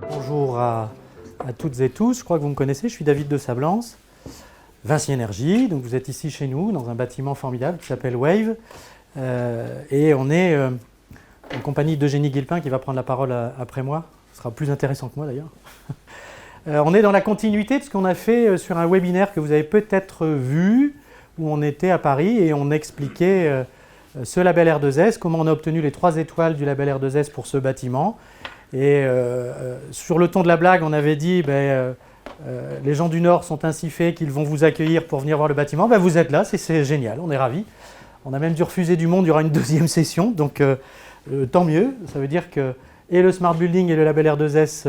Bonjour à toutes et tous, je crois que vous me connaissez, je suis David de Sablance, Vinci Énergie, donc vous êtes ici chez nous dans un bâtiment formidable qui s'appelle Wave et on est en compagnie d'Eugénie Guillepin qui va prendre la parole après moi, ce sera plus intéressant que moi d'ailleurs. On est dans la continuité de ce qu'on a fait sur un webinaire que vous avez peut-être vu où on était à Paris et on expliquait ce label R2S, comment on a obtenu les 3 étoiles du label R2S pour ce bâtiment. Et sur le ton de la blague, on avait dit les gens du Nord sont ainsi faits qu'ils vont vous accueillir pour venir voir le bâtiment. Vous êtes là, c'est génial, on est ravis. On a même dû refuser du monde, il y aura une deuxième session, donc tant mieux. Ça veut dire que et le Smart Building et le label R2S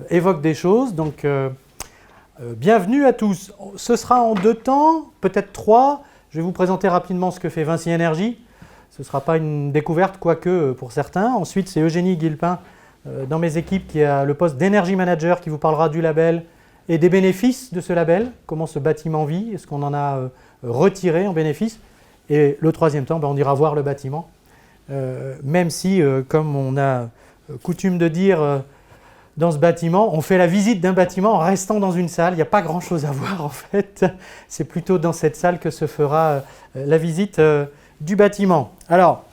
évoquent des choses. Donc bienvenue à tous. Ce sera en 2 temps, peut-être 3. Je vais vous présenter rapidement ce que fait Vinci Énergie. Ce ne sera pas une découverte, quoique pour certains. Ensuite, c'est Eugénie Guillepin dans mes équipes qui a le poste d'Energy Manager qui vous parlera du label et des bénéfices de ce label, comment ce bâtiment vit, est-ce qu'on en a retiré en bénéfice. Et le 3e temps, on ira voir le bâtiment, même si, comme on a coutume de dire dans ce bâtiment, on fait la visite d'un bâtiment en restant dans une salle, il n'y a pas grand-chose à voir en fait, c'est plutôt dans cette salle que se fera la visite du bâtiment. Alors,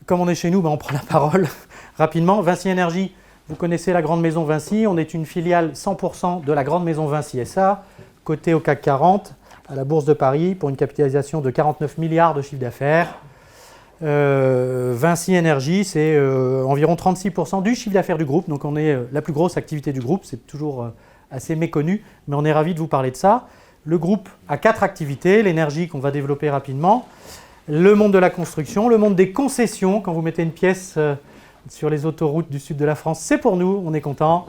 comme on est chez nous, on prend la parole. Rapidement, Vinci Énergie, vous connaissez la grande maison Vinci, on est une filiale 100% de la grande maison Vinci SA, cotée au CAC 40, à la Bourse de Paris, pour une capitalisation de 49 milliards de chiffre d'affaires. Vinci Énergie, c'est environ 36% du chiffre d'affaires du groupe, donc on est la plus grosse activité du groupe, c'est toujours assez méconnu, mais on est ravis de vous parler de ça. Le groupe a 4 activités, l'énergie qu'on va développer rapidement, le monde de la construction, le monde des concessions, quand vous mettez une pièce sur les autoroutes du sud de la France, c'est pour nous, on est content.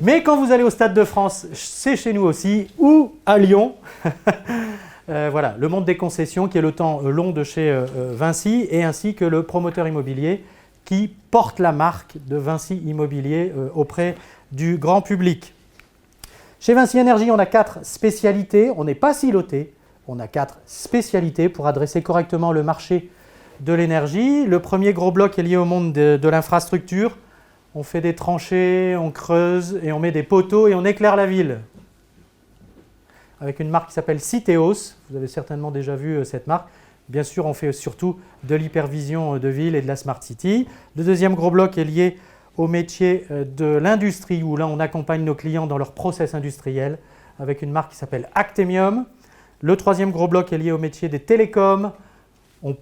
Mais quand vous allez au Stade de France, c'est chez nous aussi, ou à Lyon. Voilà, le monde des concessions qui est le temps long de chez Vinci, et ainsi que le promoteur immobilier qui porte la marque de Vinci Immobilier auprès du grand public. Chez Vinci Énergie, on a 4 spécialités, on n'est pas siloté, on a 4 spécialités pour adresser correctement le marché de l'énergie. Le premier gros bloc est lié au monde de l'infrastructure. On fait des tranchées, on creuse et on met des poteaux et on éclaire la ville. Avec une marque qui s'appelle Citeos. Vous avez certainement déjà vu cette marque. Bien sûr, on fait surtout de l'hypervision de ville et de la Smart City. Le deuxième gros bloc est lié au métier de l'industrie, où là, on accompagne nos clients dans leur process industriel avec une marque qui s'appelle Actemium. Le troisième gros bloc est lié au métier des télécoms. On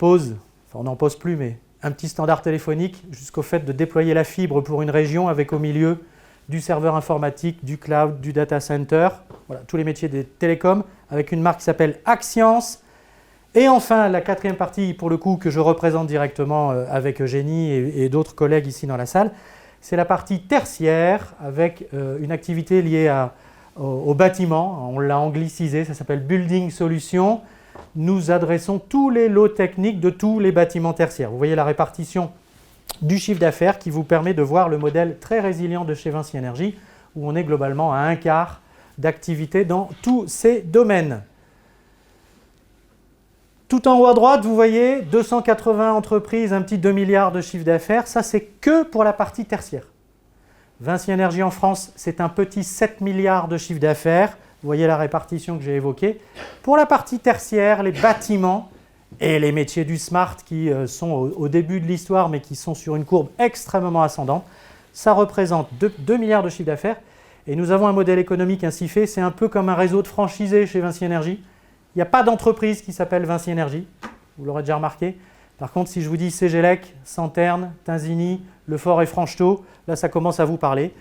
n'en pose plus, mais un petit standard téléphonique jusqu'au fait de déployer la fibre pour une région avec au milieu du serveur informatique, du cloud, du data center. Voilà, tous les métiers des télécoms avec une marque qui s'appelle Axians. Et enfin, la 4e partie, pour le coup, que je représente directement avec Eugénie et d'autres collègues ici dans la salle, c'est la partie tertiaire avec une activité liée au bâtiment. On l'a anglicisé, ça s'appelle Building Solutions. Nous adressons tous les lots techniques de tous les bâtiments tertiaires. Vous voyez la répartition du chiffre d'affaires qui vous permet de voir le modèle très résilient de chez Vinci Énergie, où on est globalement à 1/4 d'activité dans tous ces domaines. Tout en haut à droite, vous voyez 280 entreprises, un petit 2 milliards de chiffre d'affaires. Ça, c'est que pour la partie tertiaire. Vinci Énergie en France, c'est un petit 7 milliards de chiffre d'affaires. Vous voyez la répartition que j'ai évoquée. Pour la partie tertiaire, les bâtiments et les métiers du smart qui sont au début de l'histoire mais qui sont sur une courbe extrêmement ascendante, ça représente 2 milliards de chiffre d'affaires. Et nous avons un modèle économique ainsi fait. C'est un peu comme un réseau de franchisés chez Vinci Énergie. Il n'y a pas d'entreprise qui s'appelle Vinci Énergie. Vous l'aurez déjà remarqué. Par contre, si je vous dis Cégélec, Santerne, Tinzini, Lefort et Franchetot, là ça commence à vous parler.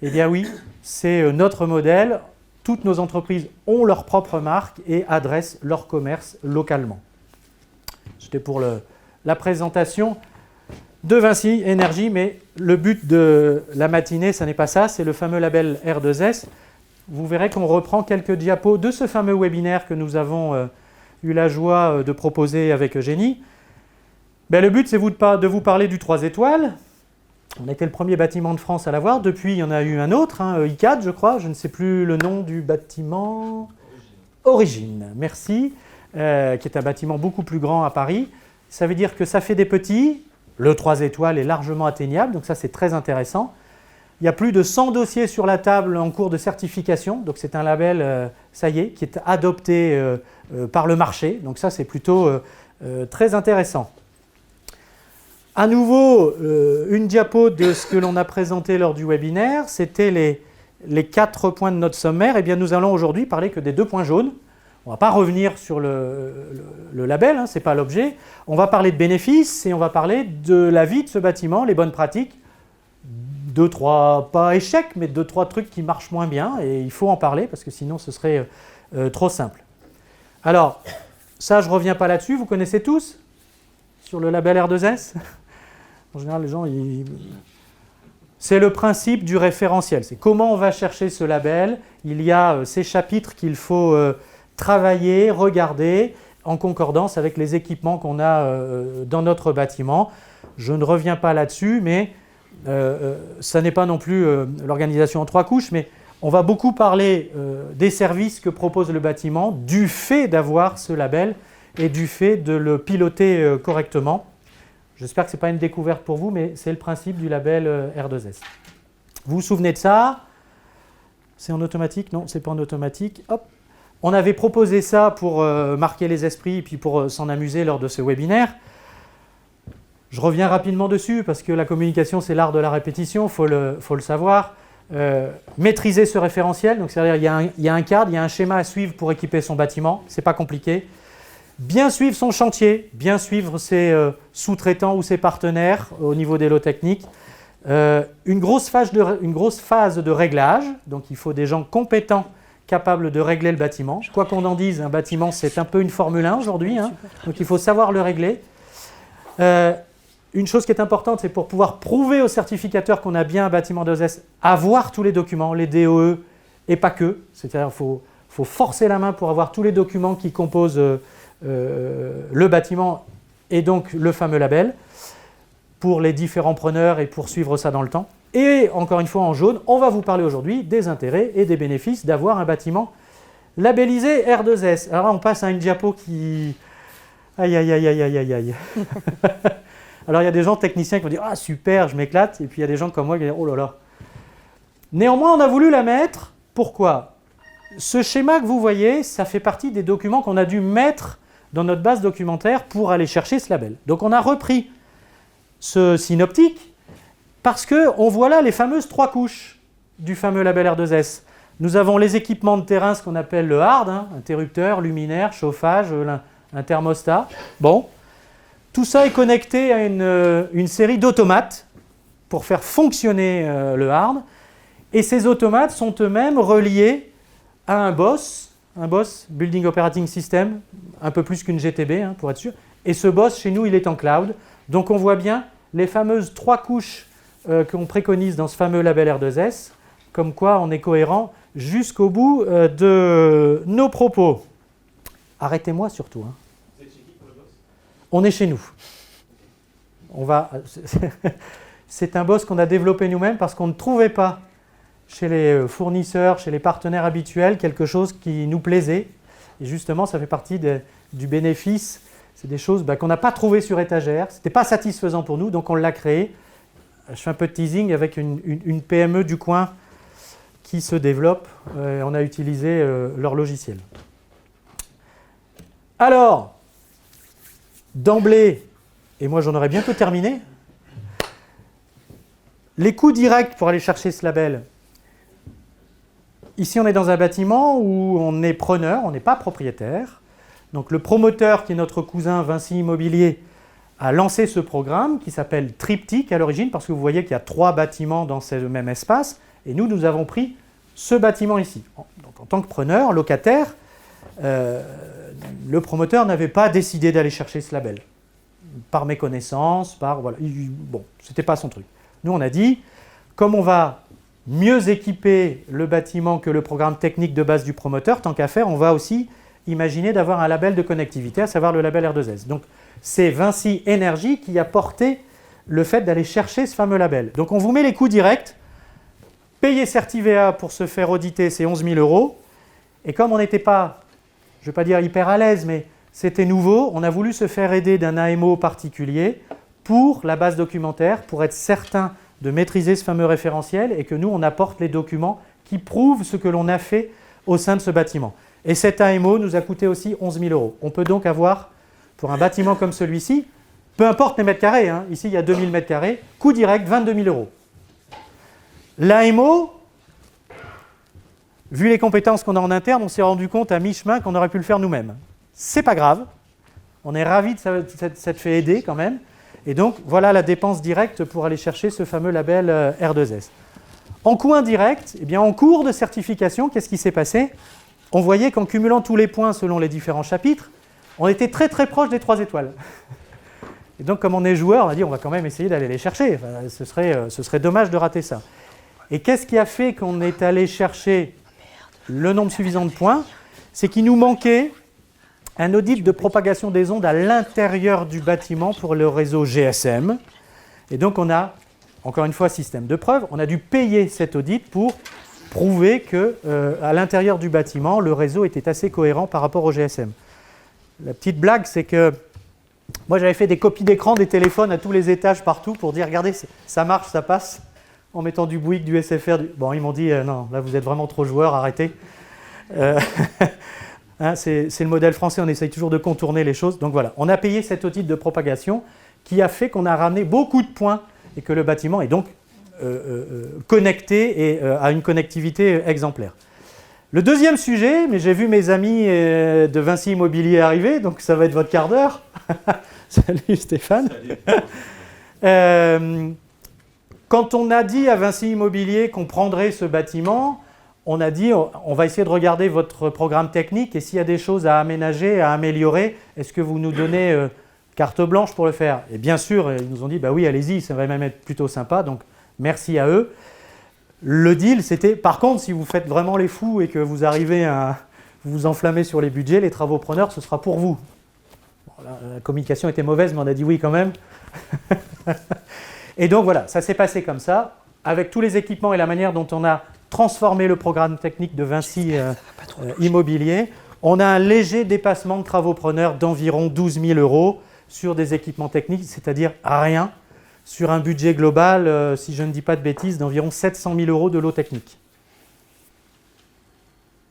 Eh bien oui, c'est notre modèle. Toutes nos entreprises ont leur propre marque et adressent leur commerce localement. C'était pour la présentation de Vinci Énergie, mais le but de la matinée, ce n'est pas ça, c'est le fameux label R2S. Vous verrez qu'on reprend quelques diapos de ce fameux webinaire que nous avons eu la joie de proposer avec Eugénie. Le but, c'est de vous parler du 3 étoiles. On était le premier bâtiment de France à l'avoir. Depuis, il y en a eu un autre, I4, je crois. Je ne sais plus le nom du bâtiment. Origine, merci. Qui est un bâtiment beaucoup plus grand à Paris. Ça veut dire que ça fait des petits. Le 3 étoiles est largement atteignable, donc ça c'est très intéressant. Il y a plus de 100 dossiers sur la table en cours de certification, donc c'est un label, ça y est, qui est adopté par le marché. Donc ça c'est plutôt très intéressant. À nouveau, une diapo de ce que l'on a présenté lors du webinaire, c'était les 4 points de notre sommaire. Eh bien, nous allons aujourd'hui parler que des 2 points jaunes. On ne va pas revenir sur le label, ce n'est pas l'objet. On va parler de bénéfices et on va parler de la vie de ce bâtiment, les bonnes pratiques. 2, 3, pas échecs, mais 2, 3 trucs qui marchent moins bien et il faut en parler parce que sinon ce serait trop simple. Alors, ça je ne reviens pas là-dessus, vous connaissez tous sur le label R2S. En général, les gens, c'est le principe du référentiel. C'est comment on va chercher ce label. Il y a ces chapitres qu'il faut travailler, regarder en concordance avec les équipements qu'on a dans notre bâtiment. Je ne reviens pas là-dessus, mais ça n'est pas non plus l'organisation en 3 couches, mais on va beaucoup parler des services que propose le bâtiment, du fait d'avoir ce label et du fait de le piloter correctement. J'espère que ce n'est pas une découverte pour vous, mais c'est le principe du label R2S. Vous vous souvenez de ça? C'est en automatique? Non, ce n'est pas en automatique. Hop. On avait proposé ça pour marquer les esprits et puis pour s'en amuser lors de ce webinaire. Je reviens rapidement dessus parce que la communication, c'est l'art de la répétition, faut le savoir. Maîtriser ce référentiel, donc c'est-à-dire il y a un cadre, il y a un schéma à suivre pour équiper son bâtiment, ce n'est pas compliqué. Bien suivre son chantier, bien suivre ses sous-traitants ou ses partenaires au niveau des lots techniques. Une grosse phase de réglage, donc il faut des gens compétents, capables de régler le bâtiment. Quoi qu'on en dise, un bâtiment c'est un peu une Formule 1 aujourd'hui, donc il faut savoir le régler. Une chose qui est importante, c'est pour pouvoir prouver au certificateur qu'on a bien un bâtiment 2S, avoir tous les documents, les DOE et pas que. C'est-à-dire qu'il faut forcer la main pour avoir tous les documents qui composent le bâtiment et donc le fameux label pour les différents preneurs et pour suivre ça dans le temps. Et encore une fois en jaune, on va vous parler aujourd'hui des intérêts et des bénéfices d'avoir un bâtiment labellisé R2S. Alors là, on passe à une diapo qui... Aïe, aïe, aïe, aïe, aïe, aïe, aïe. Alors il y a des gens techniciens qui vont dire « Ah super, je m'éclate » et puis il y a des gens comme moi qui vont dire « Oh là là ». Néanmoins, on a voulu la mettre. Pourquoi? Ce schéma que vous voyez, ça fait partie des documents qu'on a dû mettre dans notre base documentaire pour aller chercher ce label. Donc on a repris ce synoptique parce qu'on voit là les fameuses 3 couches du fameux label R2S. Nous avons les équipements de terrain, ce qu'on appelle le hard, interrupteur, luminaire, chauffage, un thermostat. Bon, tout ça est connecté à une série d'automates pour faire fonctionner le hard. Et ces automates sont eux-mêmes reliés à un BOS, Building Operating System, un peu plus qu'une GTB pour être sûr. Et ce BOS, chez nous, il est en cloud. Donc on voit bien les fameuses 3 couches qu'on préconise dans ce fameux label R2S, comme quoi on est cohérent jusqu'au bout de nos propos. Arrêtez-moi surtout. Vous êtes chez qui pour le BOS? On est chez nous. C'est un BOS qu'on a développé nous-mêmes parce qu'on ne trouvait pas chez les fournisseurs, chez les partenaires habituels, quelque chose qui nous plaisait. Et justement, ça fait partie du bénéfice. C'est des choses qu'on n'a pas trouvées sur étagère. Ce n'était pas satisfaisant pour nous, donc on l'a créé. Je fais un peu de teasing avec une PME du coin qui se développe. On a utilisé leur logiciel. Alors, d'emblée, et moi j'en aurais bientôt terminé, les coûts directs pour aller chercher ce label. Ici, on est dans un bâtiment où on est preneur, on n'est pas propriétaire. Donc le promoteur, qui est notre cousin Vinci Immobilier, a lancé ce programme qui s'appelle Triptyque à l'origine, parce que vous voyez qu'il y a 3 bâtiments dans ce même espace. Et nous avons pris ce bâtiment ici. Donc, en tant que preneur, locataire, le promoteur n'avait pas décidé d'aller chercher ce label. Par méconnaissance, voilà. Bon, ce n'était pas son truc. Nous, on a dit, comme on va mieux équiper le bâtiment que le programme technique de base du promoteur, tant qu'à faire, on va aussi imaginer d'avoir un label de connectivité, à savoir le label R2S. Donc, c'est Vinci Énergie qui a porté le fait d'aller chercher ce fameux label. Donc on vous met les coûts directs. Payer Certivea pour se faire auditer, c'est 11 000 €. Et comme on n'était pas, je ne vais pas dire hyper à l'aise, mais c'était nouveau, on a voulu se faire aider d'un AMO particulier pour la base documentaire, pour être certain de maîtriser ce fameux référentiel et que nous, on apporte les documents qui prouvent ce que l'on a fait au sein de ce bâtiment. Et cet AMO nous a coûté aussi 11 000 €. On peut donc avoir, pour un bâtiment comme celui-ci, peu importe les mètres carrés, hein, ici il y a 2000 mètres carrés, coût direct 22 000 €. L'AMO, vu les compétences qu'on a en interne, on s'est rendu compte à mi-chemin qu'on aurait pu le faire nous-mêmes. C'est pas grave, on est ravis de s'être fait aider quand même. Et donc, voilà la dépense directe pour aller chercher ce fameux label R2S. En coût indirect, eh bien, en cours de certification, qu'est-ce qui s'est passé? On voyait qu'en cumulant tous les points selon les différents chapitres, on était très très proche des 3 étoiles. Et donc, comme on est joueur, on a dit on va quand même essayer d'aller les chercher. Enfin, ce serait dommage de rater ça. Et qu'est-ce qui a fait qu'on est allé chercher le nombre suffisant de points? C'est qu'il nous manquait un audit de propagation des ondes à l'intérieur du bâtiment pour le réseau GSM. Et donc on a, encore une fois, système de preuve, on a dû payer cet audit pour prouver qu'à l'intérieur du bâtiment, le réseau était assez cohérent par rapport au GSM. La petite blague, c'est que moi j'avais fait des copies d'écran des téléphones à tous les étages partout pour dire, regardez, ça marche, ça passe, en mettant du Bouygues, du SFR. Bon, ils m'ont dit, non, là vous êtes vraiment trop joueurs, arrêtez. Hein, c'est le modèle français, on essaye toujours de contourner les choses. Donc voilà, on a payé cet audit de propagation qui a fait qu'on a ramené beaucoup de points et que le bâtiment est donc connecté et a une connectivité exemplaire. Le deuxième sujet, mais j'ai vu mes amis de Vinci Immobilier arriver, donc ça va être votre quart d'heure. Salut Stéphane. Salut. Quand on a dit à Vinci Immobilier qu'on prendrait ce bâtiment, on a dit on va essayer de regarder votre programme technique et s'il y a des choses à aménager, à améliorer, est-ce que vous nous donnez carte blanche pour le faire? Et bien sûr, ils nous ont dit bah oui, allez-y, ça va même être plutôt sympa, donc merci à eux. Le deal, c'était par contre, si vous faites vraiment les fous et que vous arrivez à vous enflammer sur les budgets, les travaux preneurs, ce sera pour vous. Bon, la communication était mauvaise, mais on a dit oui quand même. Et donc voilà, ça s'est passé comme ça, avec tous les équipements et la manière dont on a transformé le programme technique de Vinci Immobilier. On a un léger dépassement de travaux preneurs d'environ 12 000 € sur des équipements techniques, c'est-à-dire rien, sur un budget global, si je ne dis pas de bêtises, d'environ 700 000 € de lot technique.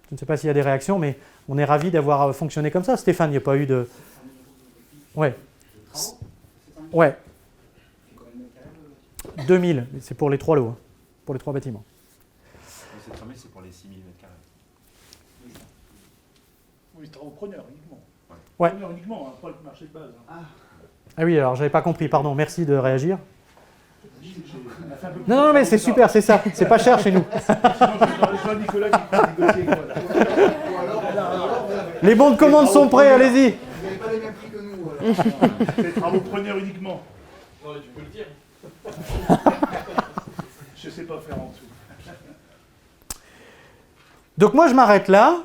Je ne sais pas s'il y a des réactions, mais on est ravis d'avoir fonctionné comme ça. Stéphane, il n'y a pas eu de... Ouais. Ouais. 2000, c'est pour les 3 lots, hein, pour les 3 bâtiments. Cette remise, c'est pour les 6 000 m². Oui, travaux preneurs uniquement. Ouais. Preneurs uniquement, hein, pas le marché de base. Hein. Ah oui, alors j'avais pas compris, pardon, merci de réagir. Non, mais c'est super, c'est ça, c'est pas cher chez nous. Sinon, Nicolas qui peut négocier. Les bons de commande sont prêts, allez-y. Vous n'avez pas les mêmes prix que nous. C'est travaux preneurs uniquement. Non, mais tu peux le dire. Je sais pas faire en dessous. Donc moi je m'arrête là.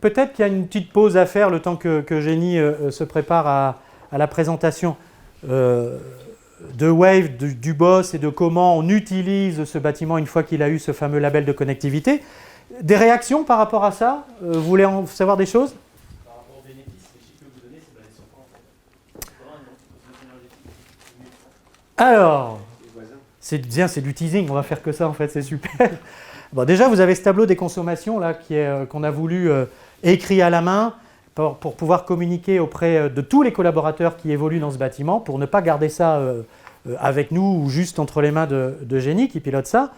Peut-être qu'il y a une petite pause à faire le temps que Génie se prépare à la présentation de Wave, du boss et de comment on utilise ce bâtiment une fois qu'il a eu ce fameux label de connectivité. Des réactions par rapport à ça? Vous voulez en savoir des choses? Par rapport aux bénéfices, les chiffres que vous donnez, c'est basé sur quoi en fait? Alors, c'est bien, c'est du teasing, on va faire que ça en fait, c'est super. Bon, déjà, vous avez ce tableau des consommations là qu'on a voulu écrit à la main pour pouvoir communiquer auprès de tous les collaborateurs qui évoluent dans ce bâtiment, pour ne pas garder ça avec nous ou juste entre les mains de Génie qui pilote ça.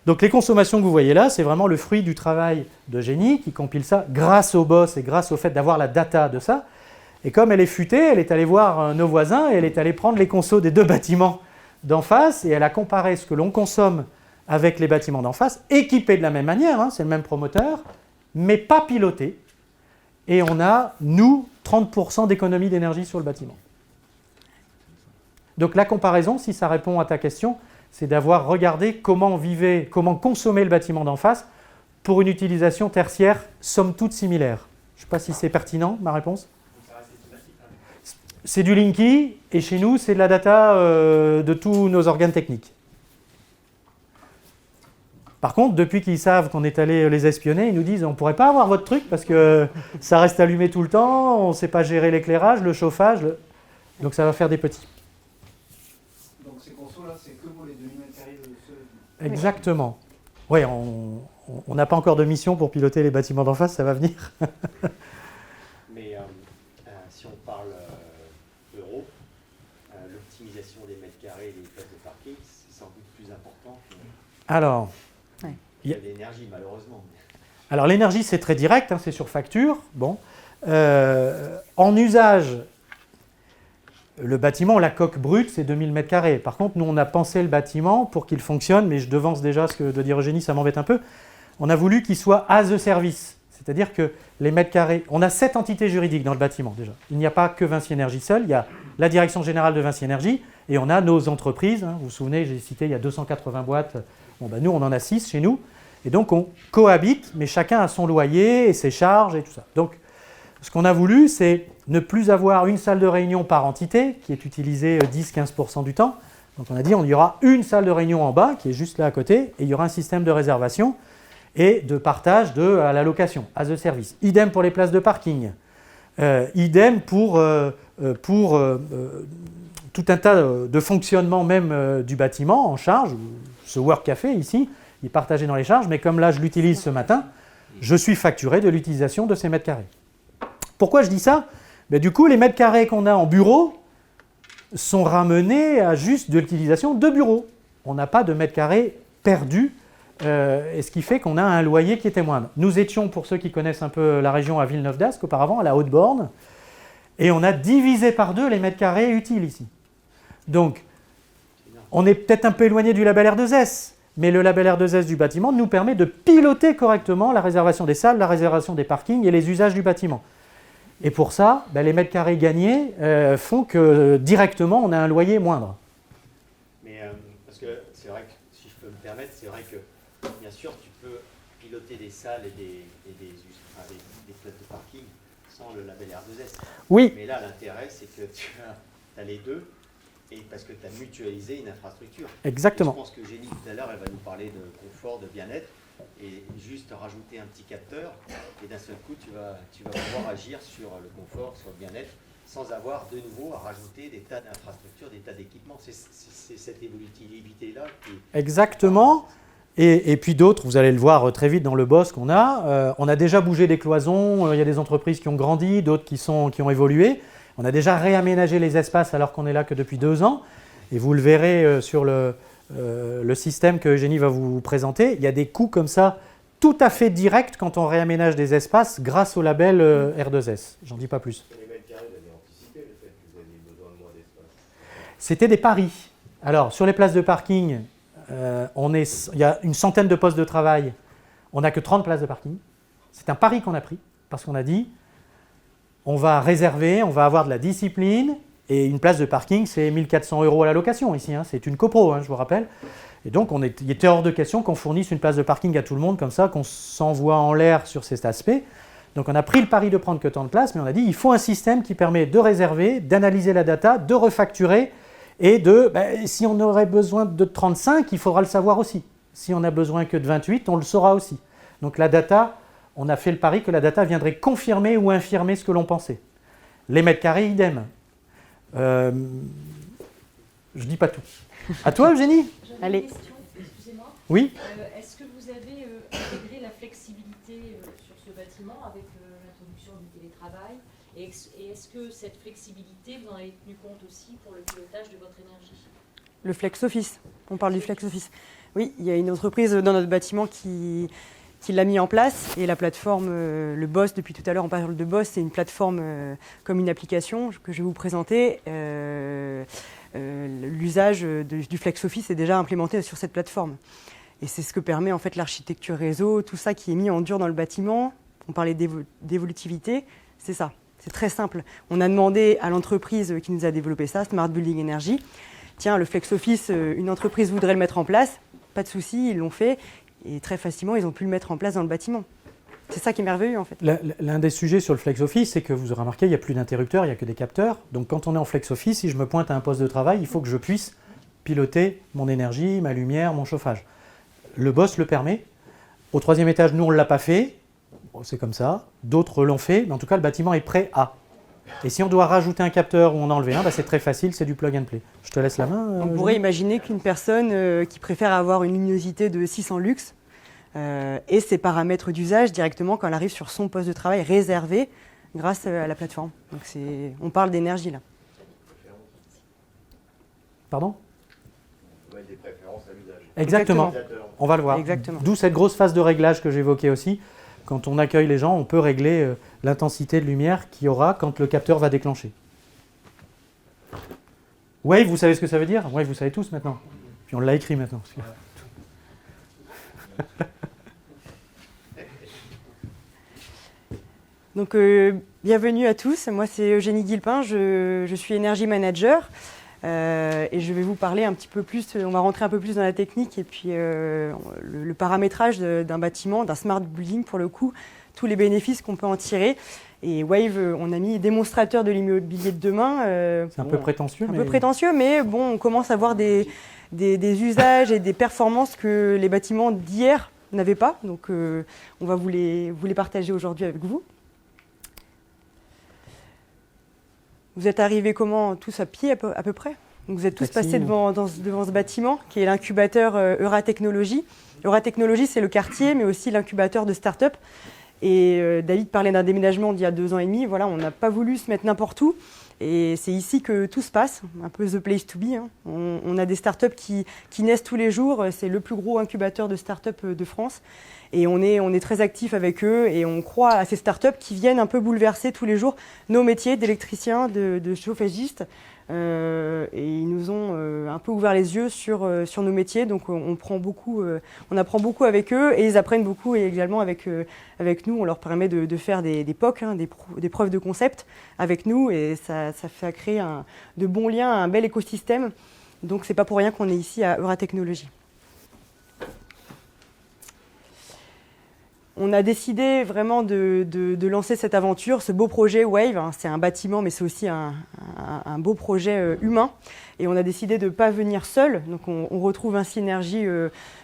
Donc les consommations que vous voyez là, c'est vraiment le fruit du travail de Génie qui compile ça grâce au boss et grâce au fait d'avoir la data de ça. Et comme elle est futée, elle est allée voir nos voisins et elle est allée prendre les consos des 2 bâtiments d'en face et elle a comparé ce que l'on consomme avec les bâtiments d'en face, équipés de la même manière, hein, c'est le même promoteur, mais pas pilotés. Et on a, nous, 30% d'économie d'énergie sur le bâtiment. Donc la comparaison, si ça répond à ta question, c'est d'avoir regardé comment vivait, comment consommer le bâtiment d'en face pour une utilisation tertiaire, somme toute similaire. Je ne sais pas si c'est pertinent, ma réponse. c'est du Linky, et chez nous, c'est de la data de tous nos organes techniques. Par contre, depuis qu'ils savent qu'on est allé les espionner, ils nous disent on ne pourrait pas avoir votre truc parce que ça reste allumé tout le temps, on ne sait pas gérer l'éclairage, le chauffage, donc ça va faire des petits. Donc ces consos-là, c'est que pour les 2000 m² de ce... Exactement. Oui, on n'a pas encore de mission pour piloter les bâtiments d'en face, ça va venir. Mais si on parle euro, l'optimisation des mètres carrés et des places de parking, c'est sans doute plus important Alors, que l'énergie, malheureusement. alors l'énergie, c'est très direct, hein, c'est sur facture. Bon. En usage, le bâtiment, la coque brute, c'est 2000 m². Par contre, nous, on a pensé le bâtiment pour qu'il fonctionne, mais je devance déjà ce que de dire Eugénie, ça m'embête un peu. On a voulu qu'il soit as a service, c'est-à-dire que les mètres carrés, on a 7 entités juridiques dans le bâtiment déjà. Il n'y a pas que Vinci Énergie seul, il y a la direction générale de Vinci Énergie et on a nos entreprises. Hein, vous vous souvenez, j'ai cité, il y a 280 boîtes. Bon, ben, nous, on en a 6 chez nous. Et donc, on cohabite, mais chacun a son loyer et ses charges et tout ça. Donc, ce qu'on a voulu, c'est ne plus avoir une salle de réunion par entité, qui est utilisée 10-15% du temps. Donc on a dit, il y aura une salle de réunion en bas, qui est juste là à côté, et il y aura un système de réservation et de partage à la location, as a service. Idem pour les places de parking. Idem pour tout un tas de fonctionnement même du bâtiment en charge. Ce Work Café ici, il est partagé dans les charges, mais comme là je l'utilise ce matin, je suis facturé de l'utilisation de ces mètres carrés. Pourquoi je dis ça? Ben, du coup, les mètres carrés qu'on a en bureau sont ramenés à juste de l'utilisation de bureau. On n'a pas de mètres carrés perdus, et ce qui fait qu'on a un loyer qui était moindre. Nous étions, pour ceux qui connaissent un peu la région, à Villeneuve d'Ascq, auparavant, à la Haute-Borne, et on a divisé par 2 les mètres carrés utiles ici. Donc, on est peut-être un peu éloigné du label R2S, mais le label R2S du bâtiment nous permet de piloter correctement la réservation des salles, la réservation des parkings et les usages du bâtiment. Et pour ça, ben, les mètres carrés gagnés font que directement, on a un loyer moindre. Mais parce que c'est vrai que, si je peux me permettre, c'est vrai que, bien sûr, tu peux piloter des salles et des places de parking sans le label R2S. Oui. Mais là, l'intérêt, c'est que tu as les deux, et parce que tu as mutualisé une infrastructure. Exactement. Et je pense que Génie, tout à l'heure, elle va nous parler de confort, de bien-être, et juste rajouter un petit capteur, et d'un seul coup, tu vas pouvoir agir sur le confort, sur le bien-être, sans avoir de nouveau à rajouter des tas d'infrastructures, des tas d'équipements. C'est cette évolutivité-là qui... Exactement. Et puis d'autres, vous allez le voir très vite dans le boss qu'on a. On a déjà bougé des cloisons, il y a des entreprises qui ont grandi, d'autres qui ont évolué. On a déjà réaménagé les espaces alors qu'on est là que depuis 2 ans. Et vous le verrez sur le système que Eugénie va vous présenter. Il y a des coûts comme ça tout à fait directs quand on réaménage des espaces grâce au label R2S. J'en dis pas plus. Les mètres carrés, vous avez anticipé le fait que vous aviez besoin de moins d'espace. C'était des paris. Alors, sur les places de parking, il y a une centaine de postes de travail. On n'a que 30 places de parking. C'est un pari qu'on a pris parce qu'on a dit on va réserver, on va avoir de la discipline. Et une place de parking, c'est 1 400 € à la location ici. Hein, c'est une copro, hein, je vous rappelle. Et donc, il était hors de question qu'on fournisse une place de parking à tout le monde comme ça, qu'on s'envoie en l'air sur cet aspect. Donc, on a pris le pari de prendre que tant de places, mais on a dit il faut un système qui permet de réserver, d'analyser la data, de refacturer et si on aurait besoin de 35, il faudra le savoir aussi. Si on n'a besoin que de 28, on le saura aussi. Donc, la data, on a fait le pari que la data viendrait confirmer ou infirmer ce que l'on pensait. Les mètres carrés, idem. Je dis pas tout. À toi, Eugénie? Allez. Une question, excusez-moi. Oui. Est-ce que vous avez intégré la flexibilité sur ce bâtiment avec l'introduction du télétravail et est-ce que cette flexibilité, vous en avez tenu compte aussi pour le pilotage de votre énergie? Le flex office. On parle du flex office. Oui, il y a une entreprise dans notre bâtiment qui l'a mis en place et la plateforme, le Boss, depuis tout à l'heure on parle de Boss, c'est une plateforme comme une application que je vais vous présenter. L'usage du flex office est déjà implémenté sur cette plateforme. Et c'est ce que permet en fait l'architecture réseau, tout ça qui est mis en dur dans le bâtiment. On parlait d'évolutivité, c'est ça, c'est très simple. On a demandé à l'entreprise qui nous a développé ça, Smart Building Energy, tiens, le flex office, une entreprise voudrait le mettre en place, pas de souci, ils l'ont fait. Et très facilement, ils ont pu le mettre en place dans le bâtiment. C'est ça qui est merveilleux en fait. L'un des sujets sur le flex office, c'est que vous aurez remarqué, il n'y a plus d'interrupteurs, il n'y a que des capteurs. Donc quand on est en flex office, si je me pointe à un poste de travail, il faut que je puisse piloter mon énergie, ma lumière, mon chauffage. Le boss le permet. Au 3e étage, nous, on ne l'a pas fait. Bon, c'est comme ça. D'autres l'ont fait, mais en tout cas, le bâtiment est prêt à. Et si on doit rajouter un capteur ou en enlever un, bah, c'est très facile, c'est du plug and play. Je te laisse la main. On pourrait imaginer qu'une personne qui préfère avoir une luminosité de 600 lux ait ses paramètres d'usage directement quand elle arrive sur son poste de travail réservé grâce à la plateforme. Donc on parle d'énergie là. Pardon ? Des préférences à l'usage. Exactement. Exactement. On va le voir. Exactement. D'où cette grosse phase de réglage que j'évoquais aussi. Quand on accueille les gens, on peut régler l'intensité de lumière qu'il y aura quand le capteur va déclencher. Wave, vous savez ce que ça veut dire ? Wave, vous savez tous maintenant. Puis on l'a écrit maintenant. Donc, bienvenue à tous. Moi, c'est Eugénie Guillepin. Je suis Energy Manager. Et je vais vous parler un petit peu plus, on va rentrer un peu plus dans la technique et puis le paramétrage d'un bâtiment, d'un smart building pour le coup, tous les bénéfices qu'on peut en tirer. Et Wave, on a mis démonstrateur de l'immobilier de demain. C'est un peu prétentieux. Un peu prétentieux, mais bon, on commence à voir des usages et des performances que les bâtiments d'hier n'avaient pas. Donc, on va vous les partager aujourd'hui avec vous. Vous êtes arrivés comment, tous à pied à peu près? Donc vous êtes tous passés devant ce bâtiment qui est l'incubateur Euratechnologie. Euratechnologie, c'est le quartier, mais aussi l'incubateur de start-up. Et David parlait d'un déménagement d'il y a 2 ans et demi. Voilà, on n'a pas voulu se mettre n'importe où. Et c'est ici que tout se passe, un peu the place to be. Hein. On a des start-up qui naissent tous les jours. C'est le plus gros incubateur de start-up de France. Et on est très actifs avec eux et on croit à ces start-up qui viennent un peu bouleverser tous les jours nos métiers d'électriciens, de chauffagistes. Et ils nous ont un peu ouvert les yeux sur nos métiers. Donc on apprend beaucoup avec eux et ils apprennent beaucoup également avec nous. On leur permet de faire des POC, hein, des preuves de concept avec nous et ça fait créer de bons liens, un bel écosystème. Donc c'est pas pour rien qu'on est ici à Euratechnologie. On a décidé vraiment de lancer cette aventure, ce beau projet Wave. Hein, c'est un bâtiment, mais c'est aussi un beau projet humain. Et on a décidé de ne pas venir seul. Donc on retrouve ainsi Energy,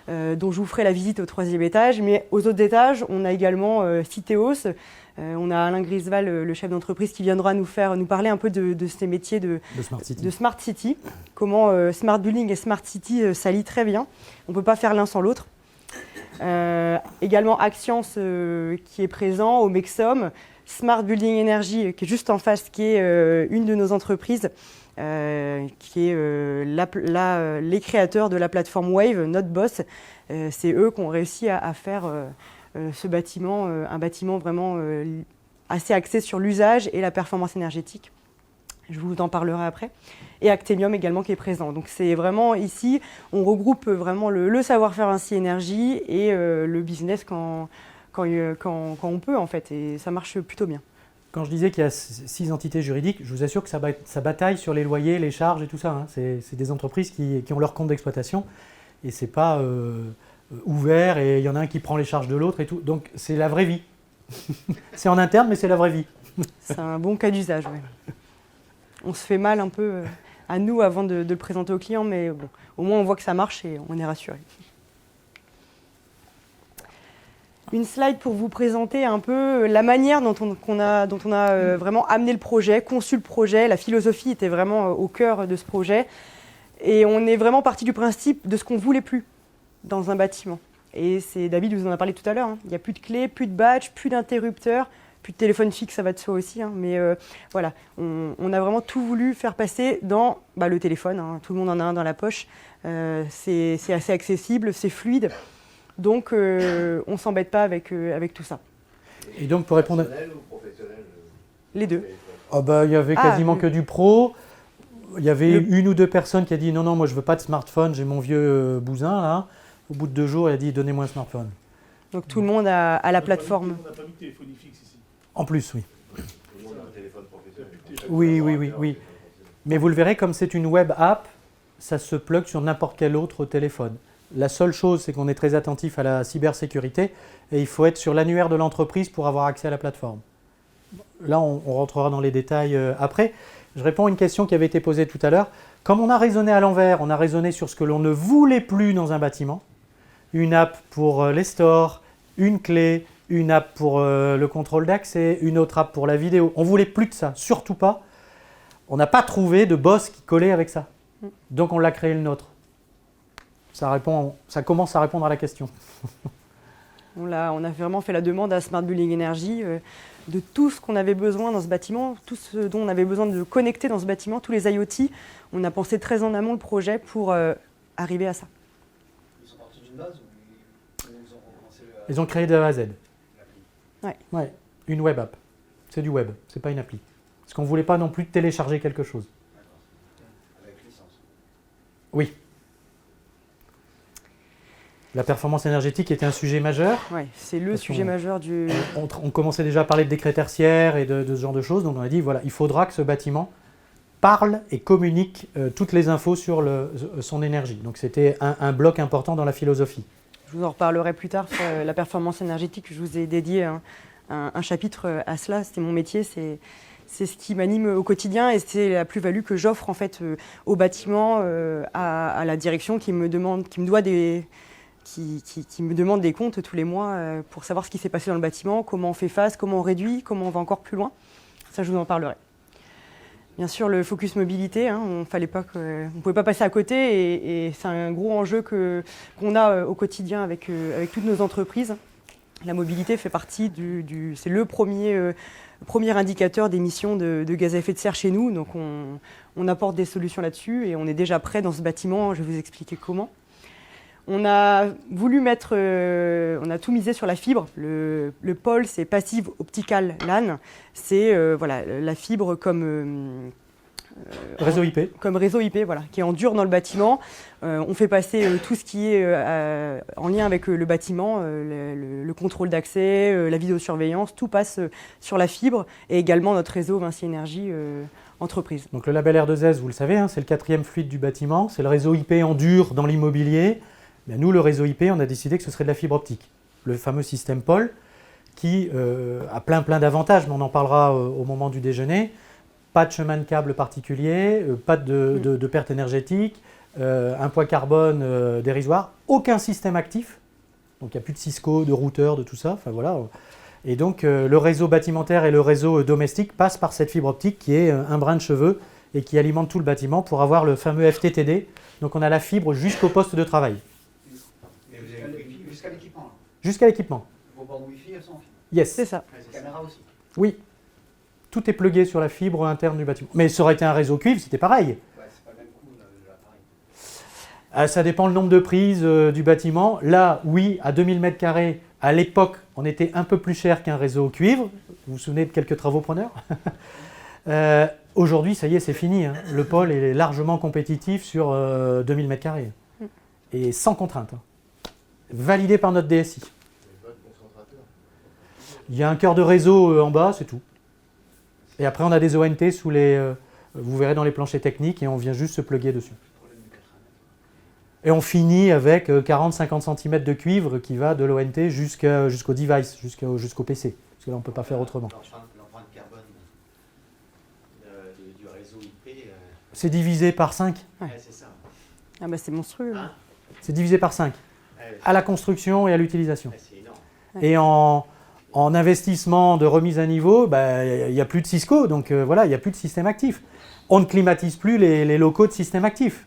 dont je vous ferai la visite au 3e étage. Mais aux autres étages, on a également Citeos. On a Alain Grisval, le chef d'entreprise, qui viendra nous parler un peu de ces métiers de Smart City. Comment Smart Building et Smart City s'allient très bien. On ne peut pas faire l'un sans l'autre. Également Axians qui est présent, Omexom, Smart Building Energy qui est juste en face, qui est une de nos entreprises, qui est les créateurs de la plateforme Wave, notre boss. C'est eux qui ont réussi à faire ce bâtiment, un bâtiment vraiment assez axé sur l'usage et la performance énergétique. Je vous en parlerai après. Et Actemium également qui est présent. Donc c'est vraiment ici, on regroupe vraiment le savoir-faire ainsi énergie et le business quand on peut en fait. Et ça marche plutôt bien. Quand je disais qu'il y a 6 entités juridiques, je vous assure que ça bataille sur les loyers, les charges et tout ça. Hein. C'est des entreprises qui ont leur compte d'exploitation et c'est pas ouvert et il y en a un qui prend les charges de l'autre et tout. Donc c'est la vraie vie. C'est en interne mais c'est la vraie vie. C'est un bon cas d'usage, oui. On se fait mal un peu à nous avant de le présenter aux clients, mais bon, au moins on voit que ça marche et on est rassuré. Une slide pour vous présenter un peu la manière dont on a vraiment amené le projet, conçu le projet. La philosophie était vraiment au cœur de ce projet. Et on est vraiment parti du principe de ce qu'on ne voulait plus dans un bâtiment. Et c'est David vous en a parlé tout à l'heure. Hein. Il n'y a plus de clés, plus de badge, plus d'interrupteurs. Plus de téléphone fixe, ça va de soi aussi, hein, mais voilà, on a vraiment tout voulu faire passer dans le téléphone, hein, tout le monde en a un dans la poche, c'est assez accessible, c'est fluide, donc on ne s'embête pas avec tout ça. Et donc pour répondre... Personnel ou professionnel Les deux. Il y avait quasiment que du pro, il y avait 1 ou 2 personnes qui a dit non, moi je veux pas de smartphone, j'ai mon vieux bousin là, au bout de 2 jours il a dit donnez-moi un smartphone. Donc tout le monde a la plateforme. On n'a pas mis de téléphonie fixe ici. En plus, oui. Tout le monde a un téléphone professionnel. Oui. Mais vous le verrez, comme c'est une web app, ça se plug sur n'importe quel autre téléphone. La seule chose, c'est qu'on est très attentif à la cybersécurité et il faut être sur l'annuaire de l'entreprise pour avoir accès à la plateforme. Là, on rentrera dans les détails après. Je réponds à une question qui avait été posée tout à l'heure. Comme on a raisonné à l'envers, on a raisonné sur ce que l'on ne voulait plus dans un bâtiment. Une app pour les stores, une clé, une app pour le contrôle d'accès, une autre app pour la vidéo. On ne voulait plus de ça, surtout pas. On n'a pas trouvé de boss qui collait avec ça. Donc on l'a créé le nôtre. Ça commence à répondre à la question. On a vraiment fait la demande à Smart Building Energy de tout ce qu'on avait besoin dans ce bâtiment, tout ce dont on avait besoin de connecter dans ce bâtiment, tous les IoT. On a pensé très en amont le projet pour arriver à ça. Ils sont partis d'une base ou ils ont recommencé Ils ont créé de A à Z. Ouais. Une web app. C'est du web, c'est pas une appli. Parce qu'on ne voulait pas non plus télécharger quelque chose. avec licence. Oui. La performance énergétique était un sujet majeur. Ouais, c'est le Parce sujet qu'on- majeur du... On commençait déjà à parler de décrets tertiaires et de ce genre de choses. Donc on a dit, voilà, il faudra que ce bâtiment parle et communique toutes les infos sur son énergie. Donc c'était un bloc important dans la philosophie. Je vous en reparlerai plus tard sur la performance énergétique. Je vous ai dédié un chapitre à cela. C'était mon métier, c'est ce qui m'anime au quotidien et c'est la plus-value que j'offre en fait au bâtiment, à la direction qui me demande des comptes tous les mois pour savoir ce qui s'est passé dans le bâtiment, comment on fait face, comment on réduit, comment on va encore plus loin. Ça, je vous en parlerai. Bien sûr, le focus mobilité, on ne pouvait pas passer à côté et c'est un gros enjeu qu'on a au quotidien avec toutes nos entreprises. La mobilité fait partie c'est le premier indicateur d'émissions de gaz à effet de serre chez nous. Donc on apporte des solutions là-dessus et on est déjà prêt dans ce bâtiment. Je vais vous expliquer comment. On a voulu on a tout misé sur la fibre. Le pôle, c'est Passive Optical LAN. C'est la fibre comme Réseau IP. comme réseau IP, qui est en dur dans le bâtiment. On fait passer tout ce qui est en lien avec le bâtiment, le contrôle d'accès, la vidéosurveillance, tout passe sur la fibre et également notre réseau Vinci Énergie entreprise. Donc le label R2S, vous le savez, c'est le 4e fluide du bâtiment. C'est le réseau IP en dur dans l'immobilier. Mais nous, le réseau IP, on a décidé que ce serait de la fibre optique. Le fameux système Paul qui a plein d'avantages, mais on en parlera au moment du déjeuner. Pas de chemin de câble particulier, pas de perte énergétique, un poids carbone dérisoire, aucun système actif. Donc il n'y a plus de Cisco, de routeur, de tout ça. Enfin, voilà. Et donc le réseau bâtimentaire et le réseau domestique passent par cette fibre optique qui est un brin de cheveux et qui alimente tout le bâtiment pour avoir le fameux FTTD. Donc on a la fibre jusqu'au poste de travail. Mais vous avez le Wi-Fi jusqu'à l'équipement. Là. Jusqu'à l'équipement. Vos bornes Wi-Fi, elles sont en fibre. Yes. C'est ça. Les caméras aussi. Oui. Tout est plugué sur la fibre interne du bâtiment. Mais ça aurait été un réseau cuivre, c'était pareil. Ouais, c'est pas le même coût de l'appareil. Ça dépend le nombre de prises du bâtiment. Là, oui, à 2000 m², à l'époque, on était un peu plus cher qu'un réseau cuivre. Vous vous souvenez de quelques travaux preneurs? Aujourd'hui, ça y est, c'est fini. Le pôle est largement compétitif sur 2000 m². Et sans contrainte. Validé par notre DSI. Il y a un cœur de réseau en bas, c'est tout. Et après, on a des ONT sous les... vous verrez dans les planchers techniques et on vient juste se plugger dessus. Et on finit avec 40-50 cm de cuivre qui va de l'ONT jusqu'au device, jusqu'au PC. Parce que là, on ne peut pas faire autrement. L'empreinte carbone du réseau IP, C'est divisé par 5. c'est ça. Ah bah c'est monstrueux. Hein C'est divisé par 5. À la construction et à l'utilisation. C'est énorme. Et en investissement de remise à niveau, il n'y a plus de Cisco, donc voilà, il n'y a plus de système actif. On ne climatise plus les locaux de système actif.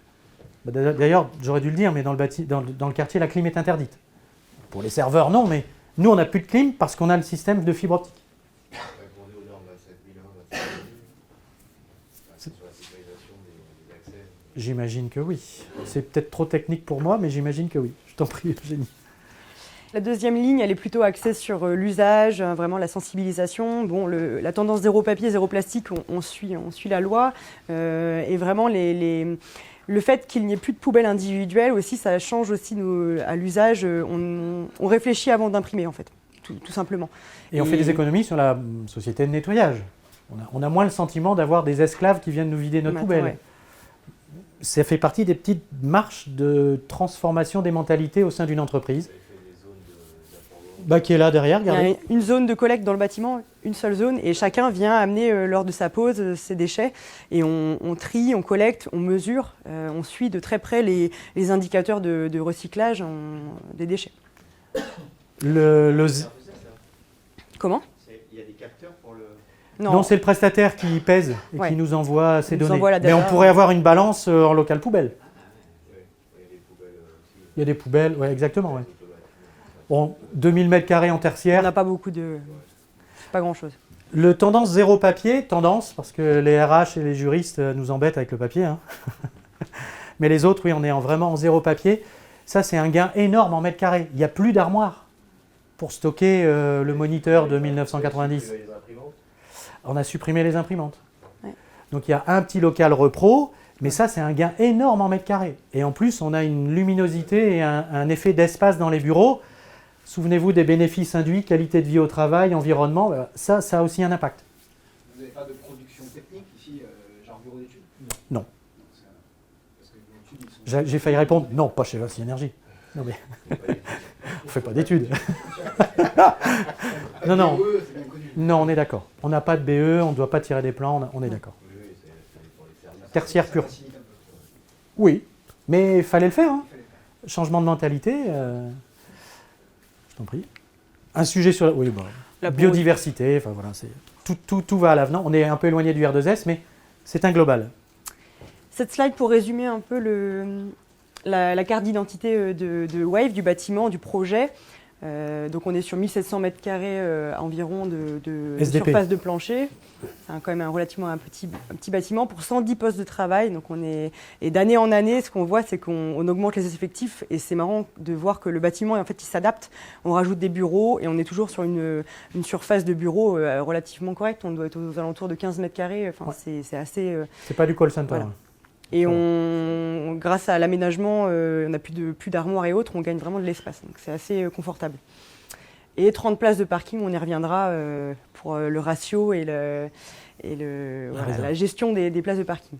D'ailleurs, j'aurais dû le dire, mais dans le quartier, la clim est interdite. Pour les serveurs, non, mais nous, on n'a plus de clim parce qu'on a le système de fibre optique. Répondez aux normes 27001, 27002. Sur la sécurisation des accès. J'imagine que oui. C'est peut-être trop technique pour moi, mais j'imagine que oui. Je t'en prie, Eugénie. La deuxième ligne, elle est plutôt axée sur l'usage, vraiment la sensibilisation. Bon, la tendance zéro papier, zéro plastique, on suit la loi. Et vraiment, le fait qu'il n'y ait plus de poubelles individuelles aussi, ça change aussi à l'usage. On réfléchit avant d'imprimer, en fait, tout simplement. Et on fait des économies sur la société de nettoyage. On a moins le sentiment d'avoir des esclaves qui viennent nous vider notre poubelle. Ouais. ça fait partie des petites marches de transformation des mentalités au sein d'une entreprise. Vous avez fait des zones d'apport Qui est là derrière, Il y regardez. a une zone de collecte dans le bâtiment, une seule zone, et chacun vient amener lors de sa pause ses déchets. Et on trie, on collecte, on mesure, on suit de très près les indicateurs de recyclage des déchets. Comment ? Il y a des capteurs pour le... Non, c'est le prestataire qui pèse et Ouais. qui nous envoie ces Il nous données. envoie la Mais data. on pourrait avoir une balance en local poubelle. Il y a des poubelles aussi. Il y a des poubelles, ouais, exactement. Ouais. Bon, 2000 m² en On tertiaire. n'a pas beaucoup de... pas grand-chose. Le tendance zéro papier, tendance, parce que les RH et les juristes nous embêtent avec le papier. Hein. Mais les autres, oui, on est vraiment en zéro papier. Ça, c'est un gain énorme en mètre carré. Il n'y a plus d'armoire pour stocker le moniteur de 1990. Les imprimantes. On a supprimé les imprimantes. Ouais. Donc il y a un petit local repro, mais ça c'est un gain énorme en mètre carré. Et en plus on a une luminosité et un effet d'espace dans les bureaux. Souvenez-vous des bénéfices induits, qualité de vie au travail, environnement, ça a aussi un impact. Vous n'avez pas de production technique ici, genre bureau d'études? Non. Parce que les bureaux d'études, ils sont... J'ai failli répondre, non, pas chez Vinci Énergie. Non mais, on ne fait pas d'études. Non, non. BE, c'est bien connu. Non, on est d'accord. On n'a pas de BE, on ne doit pas tirer des plans, on est d'accord. Oui, c'est pour les services. Tertiaire Ça pur. facilite un peu. Oui, mais il fallait le faire. Hein. Il fallait faire. Changement de mentalité, je t'en prie. Un sujet sur oui, La biodiversité, enfin voilà, tout va à l'avenant. On est un peu éloigné du R2S, mais c'est un global. Cette slide pour résumer un peu la carte d'identité de Wave, du bâtiment, du projet. Donc on est sur 1700 m² environ de SDP. surface de plancher. C'est quand même relativement un petit bâtiment pour 110 postes de travail. Donc et d'année en année, ce qu'on voit, c'est qu'on augmente les effectifs. Et c'est marrant de voir que le bâtiment, en fait, il s'adapte. On rajoute des bureaux et on est toujours sur une surface de bureau relativement correcte. On doit être aux alentours de 15 m². Enfin, Ouais. c'est assez... C'est pas du call center. Voilà. Hein. Et grâce à l'aménagement, on n'a plus d'armoires et autres, on gagne vraiment de l'espace. Donc c'est assez confortable. Et 30 places de parking, on y reviendra pour le ratio et la gestion des places de parking.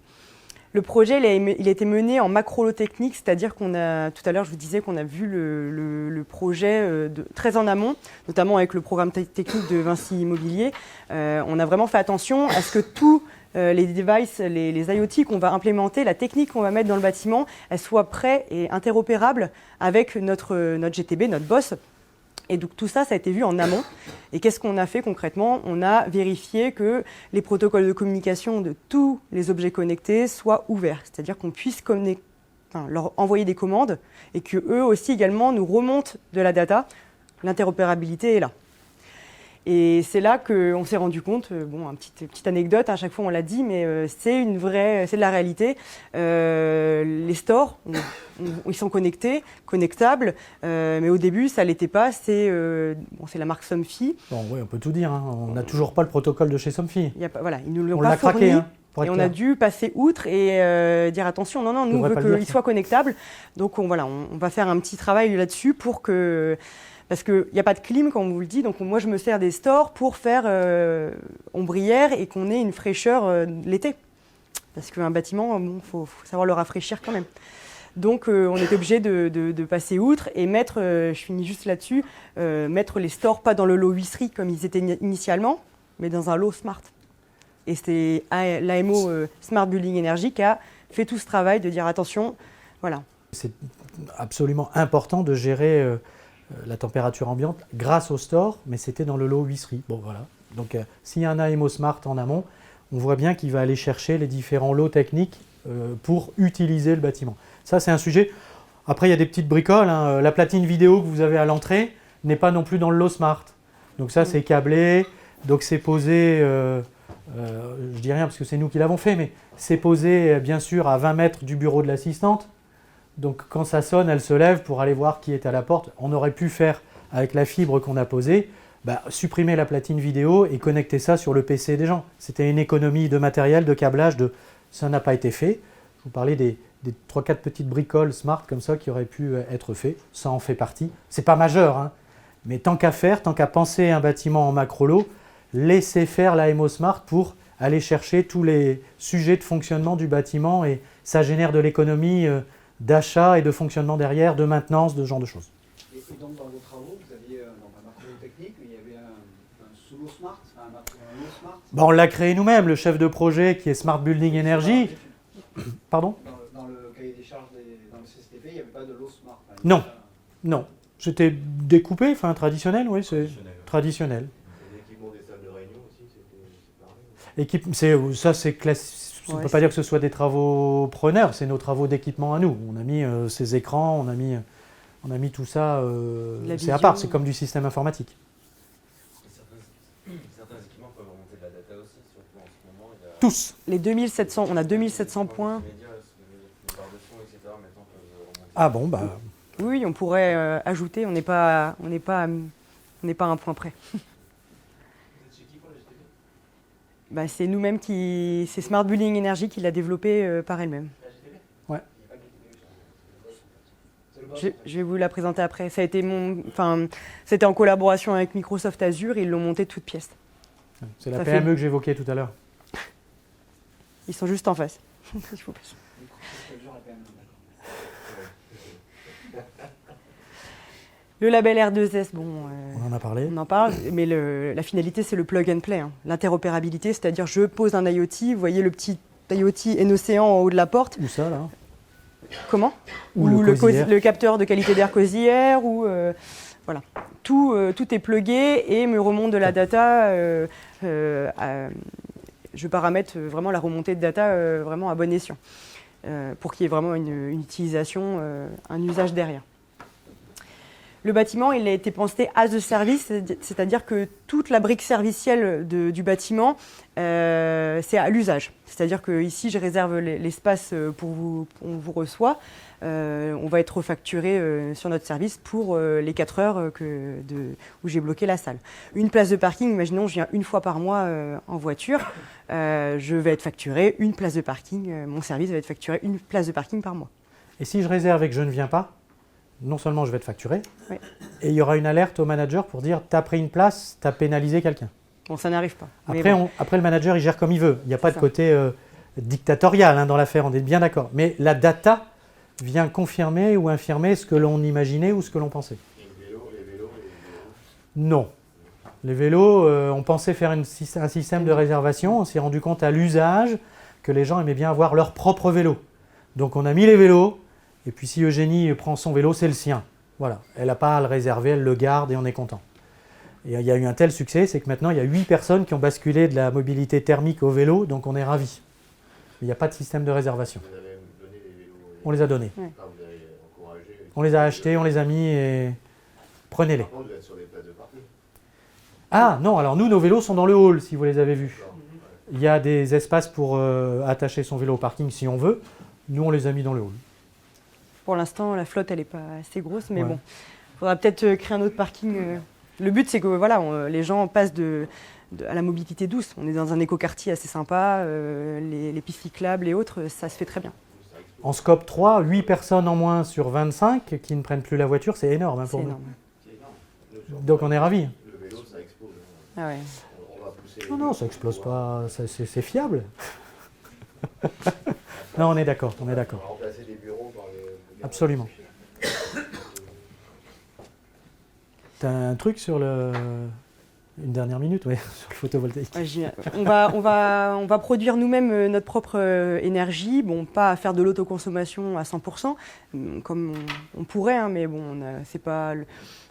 Le projet, il a été mené en macro-technique, c'est-à-dire tout à l'heure, je vous disais qu'on a vu le projet très en amont, notamment avec le programme technique de Vinci Immobilier. On a vraiment fait attention à ce que tous les devices, les IoT qu'on va implémenter, la technique qu'on va mettre dans le bâtiment, elle soit prête et interopérable avec notre GTB, notre boss. Et donc tout ça, ça a été vu en amont. Et qu'est-ce qu'on a fait concrètement? On a vérifié que les protocoles de communication de tous les objets connectés soient ouverts. C'est-à-dire qu'on puisse leur envoyer des commandes et qu'eux aussi également nous remontent de la data. L'interopérabilité est là. Et c'est là qu'on s'est rendu compte, petite anecdote, à chaque fois on l'a dit, mais c'est de la réalité. Les stores, ils sont connectables, mais au début ça ne l'était pas. C'est la marque Somfy. Bon, oui, on peut tout dire. Hein. On n'a toujours pas le protocole de chez Somfy. Ils nous l'ont On pas l'a fourni. craqué, hein, pour Et être on a clair. dû passer outre et dire attention, non, nous on devrait veut pas le dire, qu'il ça. soit connectable. Donc on va faire un petit travail là-dessus pour que... Parce qu'il n'y a pas de clim, comme on vous le dit, donc moi je me sers des stores pour faire ombrière et qu'on ait une fraîcheur l'été. Parce qu'un bâtiment, faut savoir le rafraîchir quand même. Donc on était obligé de passer outre et mettre, je finis juste là-dessus, mettre les stores pas dans le lot huisserie comme ils étaient initialement, mais dans un lot smart. Et c'est l'AMO Smart Building Energy qui a fait tout ce travail de dire attention, voilà. C'est absolument important de gérer la température ambiante grâce au store, mais c'était dans le lot huisserie. Bon, voilà. Donc s'il y a un AMO Smart en amont, on voit bien qu'il va aller chercher les différents lots techniques pour utiliser le bâtiment. Ça, c'est un sujet. Après, il y a des petites bricoles. Hein. La platine vidéo que vous avez à l'entrée n'est pas non plus dans le lot Smart. Donc ça, c'est câblé. Donc c'est posé, je dis rien parce que c'est nous qui l'avons fait, mais c'est posé bien sûr à 20 mètres du bureau de l'assistante. Donc quand ça sonne, elle se lève pour aller voir qui est à la porte. On aurait pu faire avec la fibre qu'on a posée, supprimer la platine vidéo et connecter ça sur le PC des gens. C'était une économie de matériel, de câblage, ça n'a pas été fait. Je vous parlais des 3-4 petites bricoles smart comme ça qui auraient pu être faites. Ça en fait partie. C'est pas majeur, hein. Mais tant qu'à faire, tant qu'à penser un bâtiment en macro-lot, laissez faire l'AMO Smart pour aller chercher tous les sujets de fonctionnement du bâtiment et ça génère de l'économie d'achat et de fonctionnement derrière, de maintenance, de ce genre de choses. Et donc dans vos travaux, vous aviez donc un matériau technique, il y avait un solo smart, un matériau smart. On l'a créé nous-mêmes, le chef de projet qui est Smart Building Energy. Pardon ? Dans le cahier des charges, dans le CSTP, il n'y avait pas de l'eau smart. Non. Non. C'était découpé, enfin traditionnel, oui, c'est traditionnel. L'équipement des salles de réunion aussi, c'est pareil. Ça, c'est classique. On ne peut pas dire que ce soit des travaux preneurs, c'est nos travaux d'équipement à nous. On a mis ces écrans, on a mis tout ça, c'est à part, c'est comme du système informatique. Certains équipements peuvent remonter de la data aussi, surtout en ce moment. Tous. Les 2700, on a 2700 points. Les médias, les barres de son, etc. maintenant peuvent remonter. Ah bon, bah... Oui, on pourrait ajouter, on n'est pas à un point près. Bah, c'est nous-mêmes c'est Smart Building Energy qui l'a développé par elle-même. Ouais. Je vais vous la présenter après. Ça a été c'était en collaboration avec Microsoft Azure, ils l'ont monté toute pièce. C'est la PME que j'évoquais tout à l'heure. Ils sont juste en face. Le label R2S, On en a parlé. on en parle, mais la finalité, c'est le plug and play. L'interopérabilité, c'est-à-dire je pose un IoT, vous voyez le petit IoT N-Océan en haut de la porte. Où ça, là? Comment? Ou le capteur de qualité d'air COSIER, ou voilà. Tout est plugué et me remonte de la data. Je paramètre vraiment la remontée de data vraiment à bon escient pour qu'il y ait vraiment une utilisation, un usage derrière. Le bâtiment, il a été pensé as a service, c'est-à-dire que toute la brique servicielle du bâtiment, c'est à l'usage. C'est-à-dire que ici, je réserve l'espace pour vous, on vous reçoit. On va être facturé sur notre service pour les 4 heures où j'ai bloqué la salle. Une place de parking, imaginons, je viens une fois par mois en voiture, je vais être facturé une place de parking, mon service va être facturé une place de parking par mois. Et si je réserve et que je ne viens pas, non seulement je vais être facturé, oui. Et il y aura une alerte au manager pour dire « t'as pris une place, t'as pénalisé quelqu'un ». Bon, ça n'arrive pas. Après, le manager, il gère comme il veut. Il n'y a pas de côté dictatorial dans l'affaire, on est bien d'accord. Mais la data vient confirmer ou infirmer ce que l'on imaginait ou ce que l'on pensait. Les vélos. Non. Les vélos, on pensait faire un système de réservation. On s'est rendu compte à l'usage que les gens aimaient bien avoir leur propre vélo. Donc on a mis les vélos. Et puis si Eugénie prend son vélo, c'est le sien. Voilà, elle n'a pas à le réserver, elle le garde et on est content. Et il y a eu un tel succès, c'est que maintenant il y a 8 personnes qui ont basculé de la mobilité thermique au vélo, donc on est ravis. Il n'y a pas de système de réservation. Vous avez donné les vélos. On les a donnés. Ouais. Ah, vous avez encouragé. On les a achetés, on les a mis et prenez-les. Par contre, vous êtes sur les places de parking. Ah non, alors nous, nos vélos sont dans le hall, si vous les avez vus. Il y a des espaces pour attacher son vélo au parking si on veut. Nous, on les a mis dans le hall. Pour l'instant, la flotte, elle n'est pas assez grosse, mais Ouais. bon, il faudra peut-être créer un autre parking. Le but, c'est que voilà, les gens passent à la mobilité douce. On est dans un écoquartier assez sympa, les pistes cyclables et autres, ça se fait très bien. En scope 3, 8 personnes en moins sur 25 qui ne prennent plus la voiture, c'est énorme C'est pour énorme. C'est énorme. Nous, sur nous. Donc on est ravis. Le vélo, ça explose. Ah ouais. On va pousser. les Non, non, vélos. ça explose pas, c'est fiable. Non, on est d'accord, on est On va d'accord. remplacer les bureaux par les. Absolument. T'as un truc sur une dernière minute, oui, sur le photovoltaïque. Ouais, on va produire nous-mêmes notre propre énergie, bon, pas à faire de l'autoconsommation à 100%, comme on pourrait, hein, mais bon,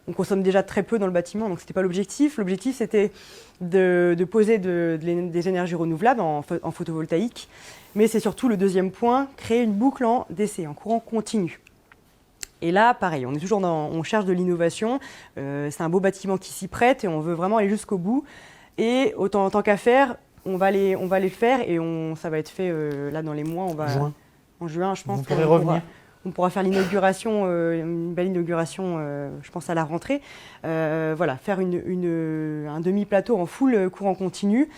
on consomme déjà très peu dans le bâtiment, donc c'était pas l'objectif. L'objectif, c'était de poser des énergies renouvelables en photovoltaïque, mais c'est surtout le deuxième point, créer une boucle en DC, en courant continu. Et là, pareil, on cherche de l'innovation. C'est un beau bâtiment qui s'y prête et on veut vraiment aller jusqu'au bout. Et en tant qu'à faire, on va les faire et ça va être fait là dans les mois. En juin, je pense. Vous pourrez revenir. On pourra faire l'inauguration, une belle inauguration, je pense à la rentrée. Voilà, faire un demi-plateau en full courant continu.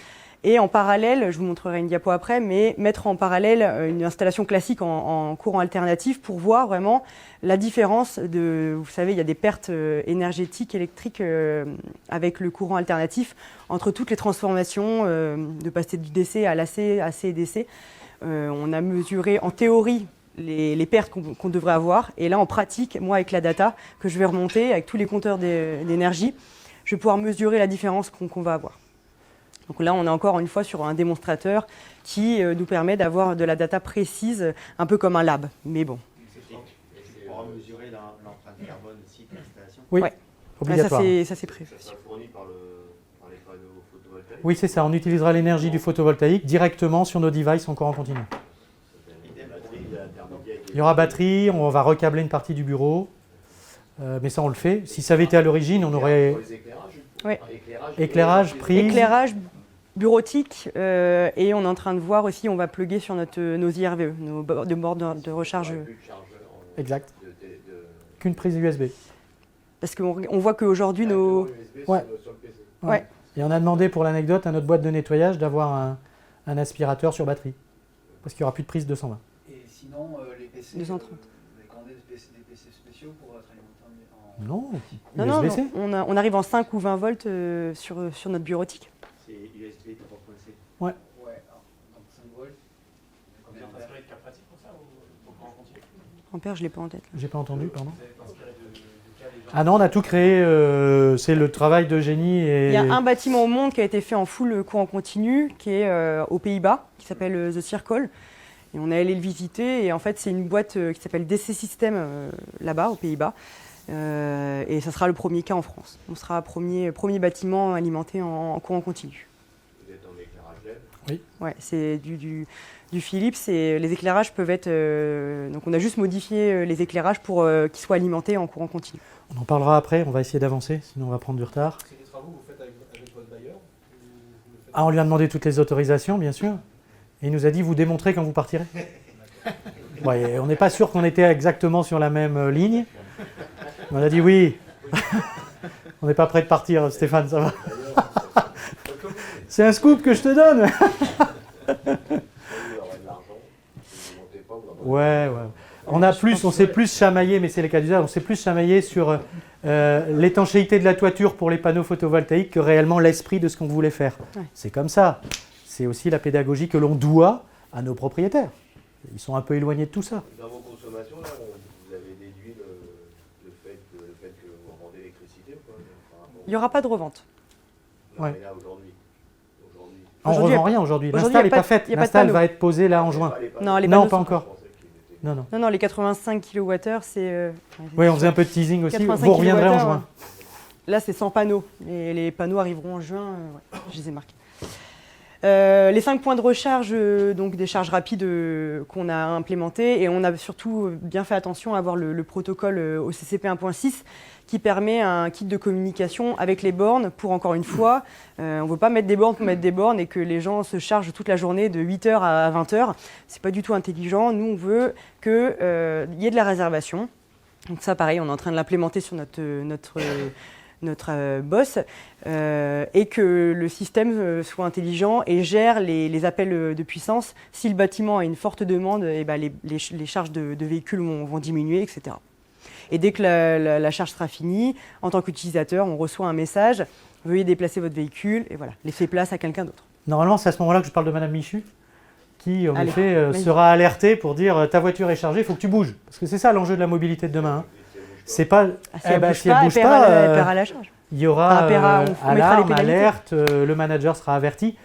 Et en parallèle, je vous montrerai une diapo après, mais mettre en parallèle une installation classique en courant alternatif pour voir vraiment la différence de, vous savez, il y a des pertes énergétiques, électriques avec le courant alternatif entre toutes les transformations de passer du DC à l'AC, AC et DC. On a mesuré en théorie les pertes qu'on devrait avoir. Et là, en pratique, moi, avec la data que je vais remonter, avec tous les compteurs d'énergie, je vais pouvoir mesurer la différence qu'on va avoir. Donc là, on est encore une fois sur un démonstrateur qui nous permet d'avoir de la data précise, un peu comme un lab. Mais bon. Tu pourras mesurer l'empreinte carbone aussi de l'installation. Oui, Ouais. obligatoire. Ça, c'est prévu. Ça sera fourni par les panneaux photovoltaïques. Oui, c'est ça. On utilisera l'énergie du photovoltaïque directement sur nos devices en courant continu. Il y aura batterie, on va recabler une partie du bureau. Mais ça, on le fait. Si ça avait été à l'origine, on aurait Pour les éclairages. Ouais. éclairage, prise. Éclairage bureautique et on est en train de voir aussi, on va plugger sur nos IRVE, nos bornes de recharge. Plus de chargeur, Exact. Qu'une prise USB. Parce qu'on voit qu'aujourd'hui, nos... USB Ouais. sur le PC. Ouais. Et on a demandé pour l'anecdote à notre boîte de nettoyage d'avoir un aspirateur sur batterie. Parce qu'il n'y aura plus de prise 220. Et sinon, les PC, 230. vous avez commandé des PC spéciaux pour être alimentés en... Non, Non, USB-C. on arrive en 5 ou 20 volts sur notre bureautique. C'est USB 3.C. Ouais, alors, donc 5 volts. Combien d'ampères? Ampère, je ne l'ai pas en tête. J'ai pas entendu, pardon. Ah non, on a tout créé. C'est le travail de génie. Et... Il y a un bâtiment au monde qui a été fait en full courant continu, qui est aux Pays-Bas, qui s'appelle The Circle. Et on est allé le visiter. Et en fait, c'est une boîte qui s'appelle DC System là-bas, aux Pays-Bas. Et ça sera le premier cas en France. On sera premier bâtiment alimenté en courant continu. Vous êtes en éclairage LED. Ouais, c'est du Philips et les éclairages peuvent être... donc on a juste modifié les éclairages pour qu'ils soient alimentés en courant continu. On en parlera après, on va essayer d'avancer, sinon on va prendre du retard. C'est des travaux que vous faites avec votre bailleur Ah, on lui a demandé toutes les autorisations, bien sûr. Et il nous a dit, vous démontrez quand vous partirez. Ouais, on n'est pas sûr qu'on était exactement sur la même ligne. On a dit oui. On n'est pas prêt de partir, Stéphane, ça va. C'est un scoop que je te donne. Ouais. On s'est plus chamaillé, mais c'est les cas d'usage, on s'est plus chamaillé sur l'étanchéité de la toiture pour les panneaux photovoltaïques que réellement l'esprit de ce qu'on voulait faire. Ouais. C'est comme ça. C'est aussi la pédagogie que l'on doit à nos propriétaires. Ils sont un peu éloignés de tout ça. Dans vos consommations, là, vous avez déduit le fait que vous rendez l'électricité ou quoi, par rapport Il n'y aura pas de revente. Non, Ouais. mais là, aujourd'hui. On ne Aujourd'hui, revend rien aujourd'hui. aujourd'hui, L'install y a n'est pas pas de- faite. y a pas de L'install panneau. va être posé là en juin. Non, les Non, panneaux pas sont- encore. Non. Non, les 85 kWh, c'est... Oui, on faisait un peu de teasing aussi. 85 Vous reviendrez en kWh, juin. Là, c'est 100 panneaux. Et les panneaux arriveront en juin. Ouais, je les ai marqués. Les 5 points de recharge, donc des charges rapides qu'on a implémentés. Et on a surtout bien fait attention à avoir le protocole OCCP 1.6 qui permet un kit de communication avec les bornes pour, encore une fois, on ne veut pas mettre des bornes pour mettre des bornes et que les gens se chargent toute la journée de 8h à 20h. Ce n'est pas du tout intelligent. Nous, on veut qu'il y ait de la réservation. Donc ça, pareil, on est en train de l'implémenter sur notre boss et que le système soit intelligent et gère les appels de puissance. Si le bâtiment a une forte demande, et ben les charges de véhicules vont diminuer, etc. Et dès que la charge sera finie, en tant qu'utilisateur, on reçoit un message « Veuillez déplacer votre véhicule » et voilà, laissez place à quelqu'un d'autre. Normalement, c'est à ce moment-là que je parle de Madame Michu, qui en Allez, effet vas-y. sera alertée pour dire ta voiture est chargée, il faut que tu bouges. Parce que c'est ça l'enjeu de la mobilité de demain. Hein. C'est pas Ah, si elle bouge si elle pas, bouge elle pas, paiera la charge. il y aura Enfin, on mettra les alarme, pénalités. alerte, le manager sera averti.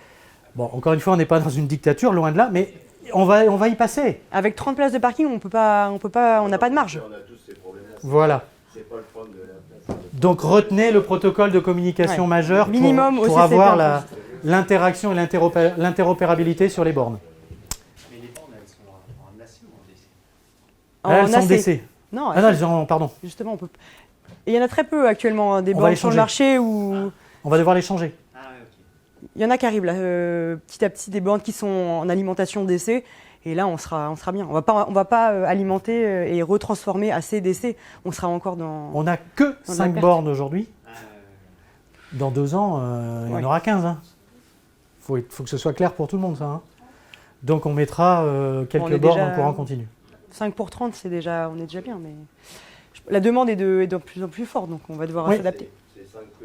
Bon, encore une fois, on n'est pas dans une dictature, loin de là, mais on va y passer. Avec 30 places de parking, on n'a pas de marge. On a tous ces problèmes-là. Voilà. C'est pas le problème de la place. Donc retenez le protocole de communication Ouais. majeur Minimum pour OCCP avoir 1.6. l'interaction et l'interopérabilité sur les bornes. Mais les bornes, elles sont en AC ou en DC? Là, elles sont AC. DC. Non, Ah non, elles sont, pardon. justement, on peut. Et il y en a très peu actuellement, hein, des On va bornes les sur le changer. marché où On va devoir les changer. Ah ouais, ok. il y en a qui arrivent là, petit à petit, des bornes qui sont en alimentation DC. Et là, on sera bien. On va pas alimenter et retransformer AC DC. On sera encore dans. On n'a que Dans la 5 perte. bornes aujourd'hui. Ah, Dans 2 ans, il y en Ouais. aura 15. Hein. faut que ce soit clair pour tout le monde, ça. Hein. Donc on mettra On quelques est bords déjà- dans le courant continu. 5 pour 30, on est déjà bien, mais la demande est de plus en plus forte, donc on va devoir Oui. s'adapter. C'est 5 que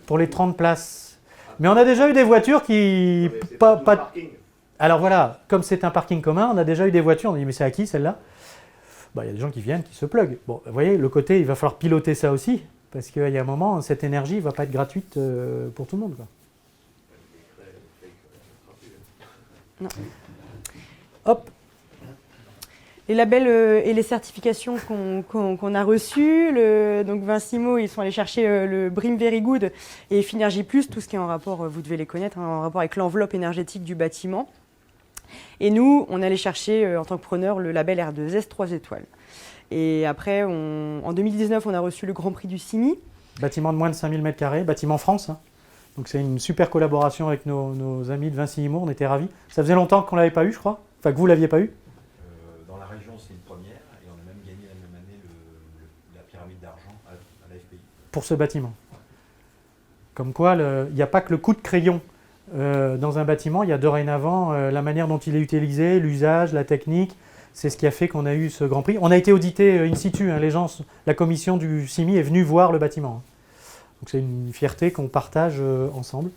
Pour les 30 places. Mais on a déjà eu des voitures qui... Non, mais c'est pas- tout le pas- parking. Alors voilà, comme c'est un parking commun, on a déjà eu des voitures, on a dit mais c'est à qui celle-là? Bah, il y a des gens qui viennent, qui se pluguent. Bon, vous voyez, le côté, il va falloir piloter ça aussi, parce qu'il y a un moment, cette énergie ne va pas être gratuite pour tout le monde. Quoi. Hop, Les labels et les certifications qu'on a reçues, donc Vincimo, ils sont allés chercher le BREEAM Very Good et Finergie Plus, tout ce qui est en rapport, vous devez les connaître, hein, en rapport avec l'enveloppe énergétique du bâtiment. Et nous, on allait chercher en tant que preneur le label R2S 3 étoiles. Et après, en 2019, on a reçu le Grand Prix du CIMI. bâtiment de moins de 5000 m², bâtiment France. Hein. Donc c'est une super collaboration avec nos amis de Vinci-Imo, on était ravis. Ça faisait longtemps qu'on ne l'avait pas eu, je crois. Enfin, que vous ne l'aviez pas eu. Dans la région, c'est une première, et on a même gagné la même année la pyramide d'argent à l'AFPI. Pour ce bâtiment. Comme quoi, il n'y a pas que le coup de crayon dans un bâtiment, il y a dorénavant la manière dont il est utilisé, l'usage, la technique. C'est ce qui a fait qu'on a eu ce Grand Prix. On a été audité in situ. Hein, la commission du CIMI est venue voir le bâtiment. Hein. Donc c'est une fierté qu'on partage ensemble.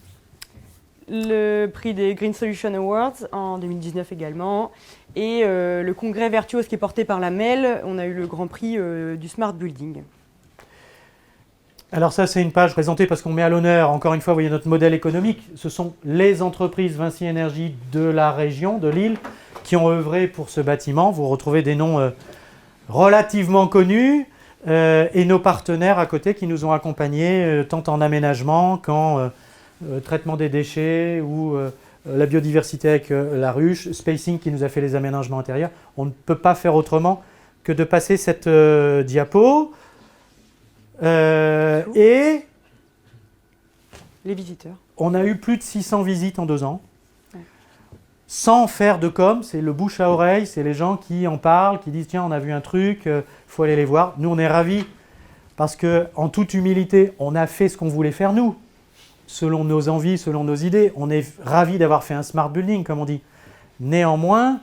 Le prix des Green Solution Awards en 2019 également. Et le congrès Virtuose qui est porté par la MEL, on a eu le Grand Prix du Smart Building. Alors ça, c'est une page présentée parce qu'on met à l'honneur, encore une fois, vous voyez notre modèle économique. Ce sont les entreprises Vinci Énergie de la région, de Lille, qui ont œuvré pour ce bâtiment. Vous retrouvez des noms relativement connus et nos partenaires à côté qui nous ont accompagnés tant en aménagement qu'en traitement des déchets ou la biodiversité avec la ruche, Spacing qui nous a fait les aménagements intérieurs. On ne peut pas faire autrement que de passer cette diapo. Et Les visiteurs. on a eu plus de 600 visites en 2 ans. Ouais. Sans faire de com, c'est le bouche à oreille, c'est les gens qui en parlent, qui disent tiens on a vu un truc, faut aller les voir. Nous on est ravis parce que en toute humilité, on a fait ce qu'on voulait faire nous, selon nos envies, selon nos idées. On est ravis d'avoir fait un smart building comme on dit. Néanmoins,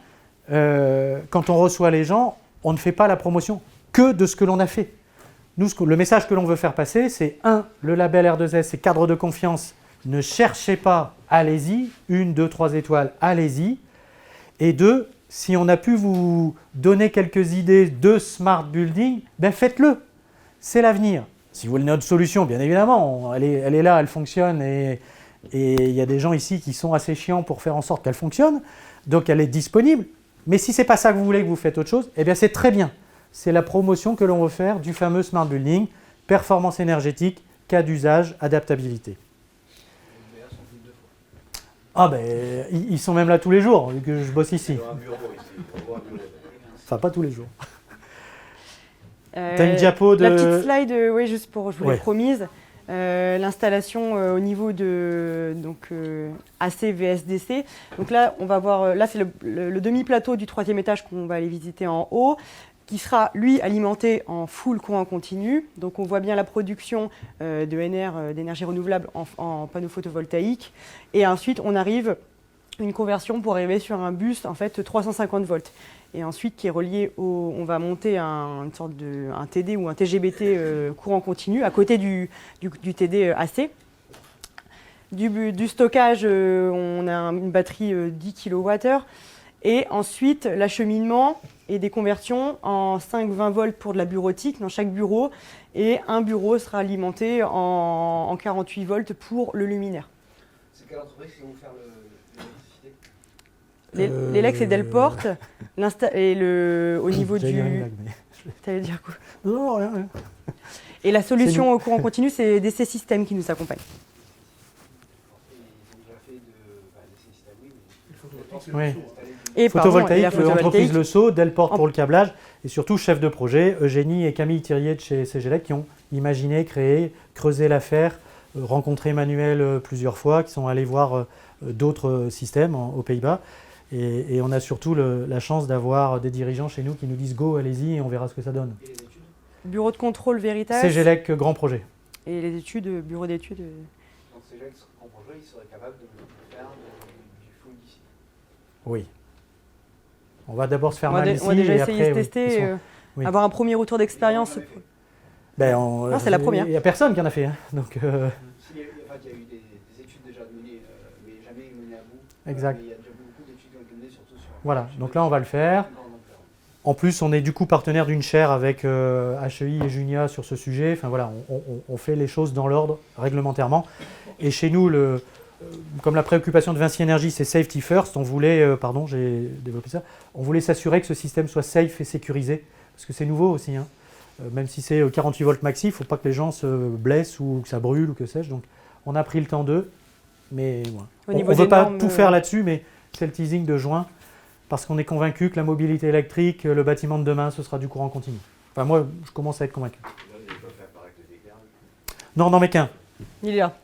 quand on reçoit les gens, on ne fait pas la promotion que de ce que l'on a fait. Nous, le message que l'on veut faire passer, c'est 1, le label R2S, c'est cadre de confiance. Ne cherchez pas, allez-y. 1, 2, 3 étoiles, allez-y. Et 2, si on a pu vous donner quelques idées de smart building, ben faites-le. C'est l'avenir. Si vous voulez notre solution, bien évidemment, elle est là, elle fonctionne. Et il y a des gens ici qui sont assez chiants pour faire en sorte qu'elle fonctionne. Donc elle est disponible. Mais si ce n'est pas ça que vous voulez, que vous faites autre chose, eh bien c'est très bien. C'est la promotion que l'on veut faire du fameux Smart Building, performance énergétique, cas d'usage, adaptabilité. Ah ben, ils sont même là tous les jours, vu que je bosse ici. Ils ont un bureau ici. On voit un bureau. Enfin, pas tous les jours. T'as une diapo de... La petite slide, oui, juste pour, je vous l'ai Ouais. promise. L'installation au niveau de AC VSDC. Donc là, on va voir, là c'est le demi-plateau du 3e étage qu'on va aller visiter en haut, qui sera lui alimenté en full courant continu. Donc on voit bien la production d'énergie renouvelable en panneaux photovoltaïques. Et ensuite, on arrive une conversion pour arriver sur un bus en fait 350 volts. Et ensuite qui est relié on va monter une sorte de un TD ou un TGBT courant continu à côté du TD AC. Du stockage, on a une batterie 10 kWh. Et ensuite, l'acheminement et des conversions en 5-20 volts pour de la bureautique dans chaque bureau. Et un bureau sera alimenté en 48 volts pour le luminaire. C'est quelle entreprise qui va vous faire l'électricité? L'Elex et Delport. Au niveau J'allais dire une du... blague, mais- T'allais dire quoi? Non, rien, rien. Et la C'est solution nous. au courant continu, c'est DC Systèmes qui nous accompagne. Ils ont déjà fait des systèmes, oui, mais Il faut que Oui. Et Photovoltaïque, pardon, et la entreprise photovoltaïque. Le Sceau, Delport En- pour le câblage, et surtout chef de projet, Eugénie et Camille Thirier de chez CGLEC qui ont imaginé, créé, creusé l'affaire, rencontré Emmanuel plusieurs fois, qui sont allés voir d'autres systèmes aux Pays-Bas. Et on a surtout la chance d'avoir des dirigeants chez nous qui nous disent « Go, allez-y, et on verra ce que ça donne et les études? Bureau de contrôle ». Veritas. CGLEC, grand projet. Et les études, bureau d'études. CGEX Comprojet, il serait capable de faire du full d'ici. Oui. On va d'abord se faire On va mal ici. on va déjà et essayer après, de tester, oui. avoir un premier retour d'expérience. Non, c'est la première. Il n'y a personne qui en a fait. Hein. Donc, Il y a eu des études déjà menées, mais jamais menées à bout. Exact. Mais il y a déjà beaucoup d'études qui ont été menées, surtout sur... voilà, donc là on va le faire. En plus, on est du coup partenaire d'une chaire avec HEI et Junia sur ce sujet. Enfin voilà, on fait les choses dans l'ordre réglementairement. Et chez nous, comme la préoccupation de Vinci Energy, c'est safety first, on voulait, j'ai développé ça, on voulait s'assurer que ce système soit safe et sécurisé, parce que c'est nouveau aussi. Hein. Même si c'est 48 volts maxi, il ne faut pas que les gens se blessent ou que ça brûle ou que sais-je. Donc on a pris le temps d'eux. Mais voilà. On ne veut pas tout faire là-dessus, mais c'est le teasing de juin. Parce qu'on est convaincu que la mobilité électrique, le bâtiment de demain, ce sera du courant continu. Enfin, moi, je commence à être convaincu. Non, n'en mets qu'un. Il est là.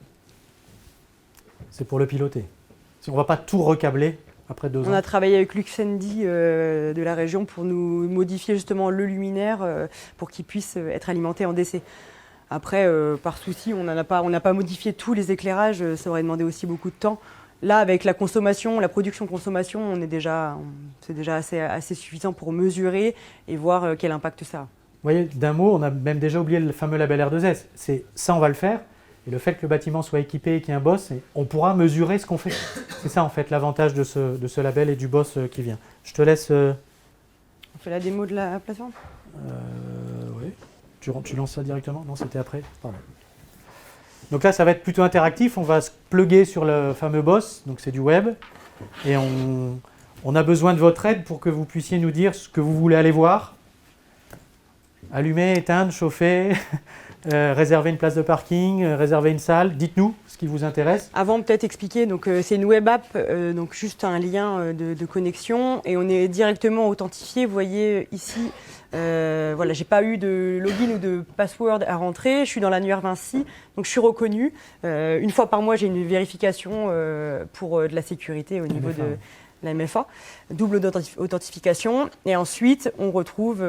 C'est pour le piloter. On ne va pas tout recabler après 2 ans. On a travaillé avec Luxendi de la région pour nous modifier justement le luminaire pour qu'il puisse être alimenté en DC. Après, par souci, on n'a pas modifié tous les éclairages, ça aurait demandé aussi beaucoup de temps. Là, avec la consommation, la production-consommation, c'est déjà assez suffisant pour mesurer et voir quel impact ça a. Vous voyez, d'un mot, on a même déjà oublié le fameux label R2S. C'est ça, on va le faire. Et le fait que le bâtiment soit équipé et qu'il y ait un boss, on pourra mesurer ce qu'on fait. C'est ça, en fait, l'avantage de ce label et du boss qui vient. Je te laisse... On fait la démo de la plateforme ? Oui. Tu lances ça directement ? Non, c'était après. Pardon. Donc là, ça va être plutôt interactif. On va se plugger sur le fameux boss, donc c'est du web. Et on a besoin de votre aide pour que vous puissiez nous dire ce que vous voulez aller voir. Allumer, éteindre, chauffer, réserver une place de parking, réserver une salle. Dites-nous ce qui vous intéresse. Avant, peut-être expliquer, donc c'est une web app, donc juste un lien de connexion et on est directement authentifié. Vous voyez ici, voilà, j'ai pas eu de login ou de password à rentrer. Je suis dans l'annuaire Vinci, donc je suis reconnue. Une fois par mois, j'ai une vérification pour de la sécurité au niveau de la MFA, double authentification. Et ensuite, on retrouve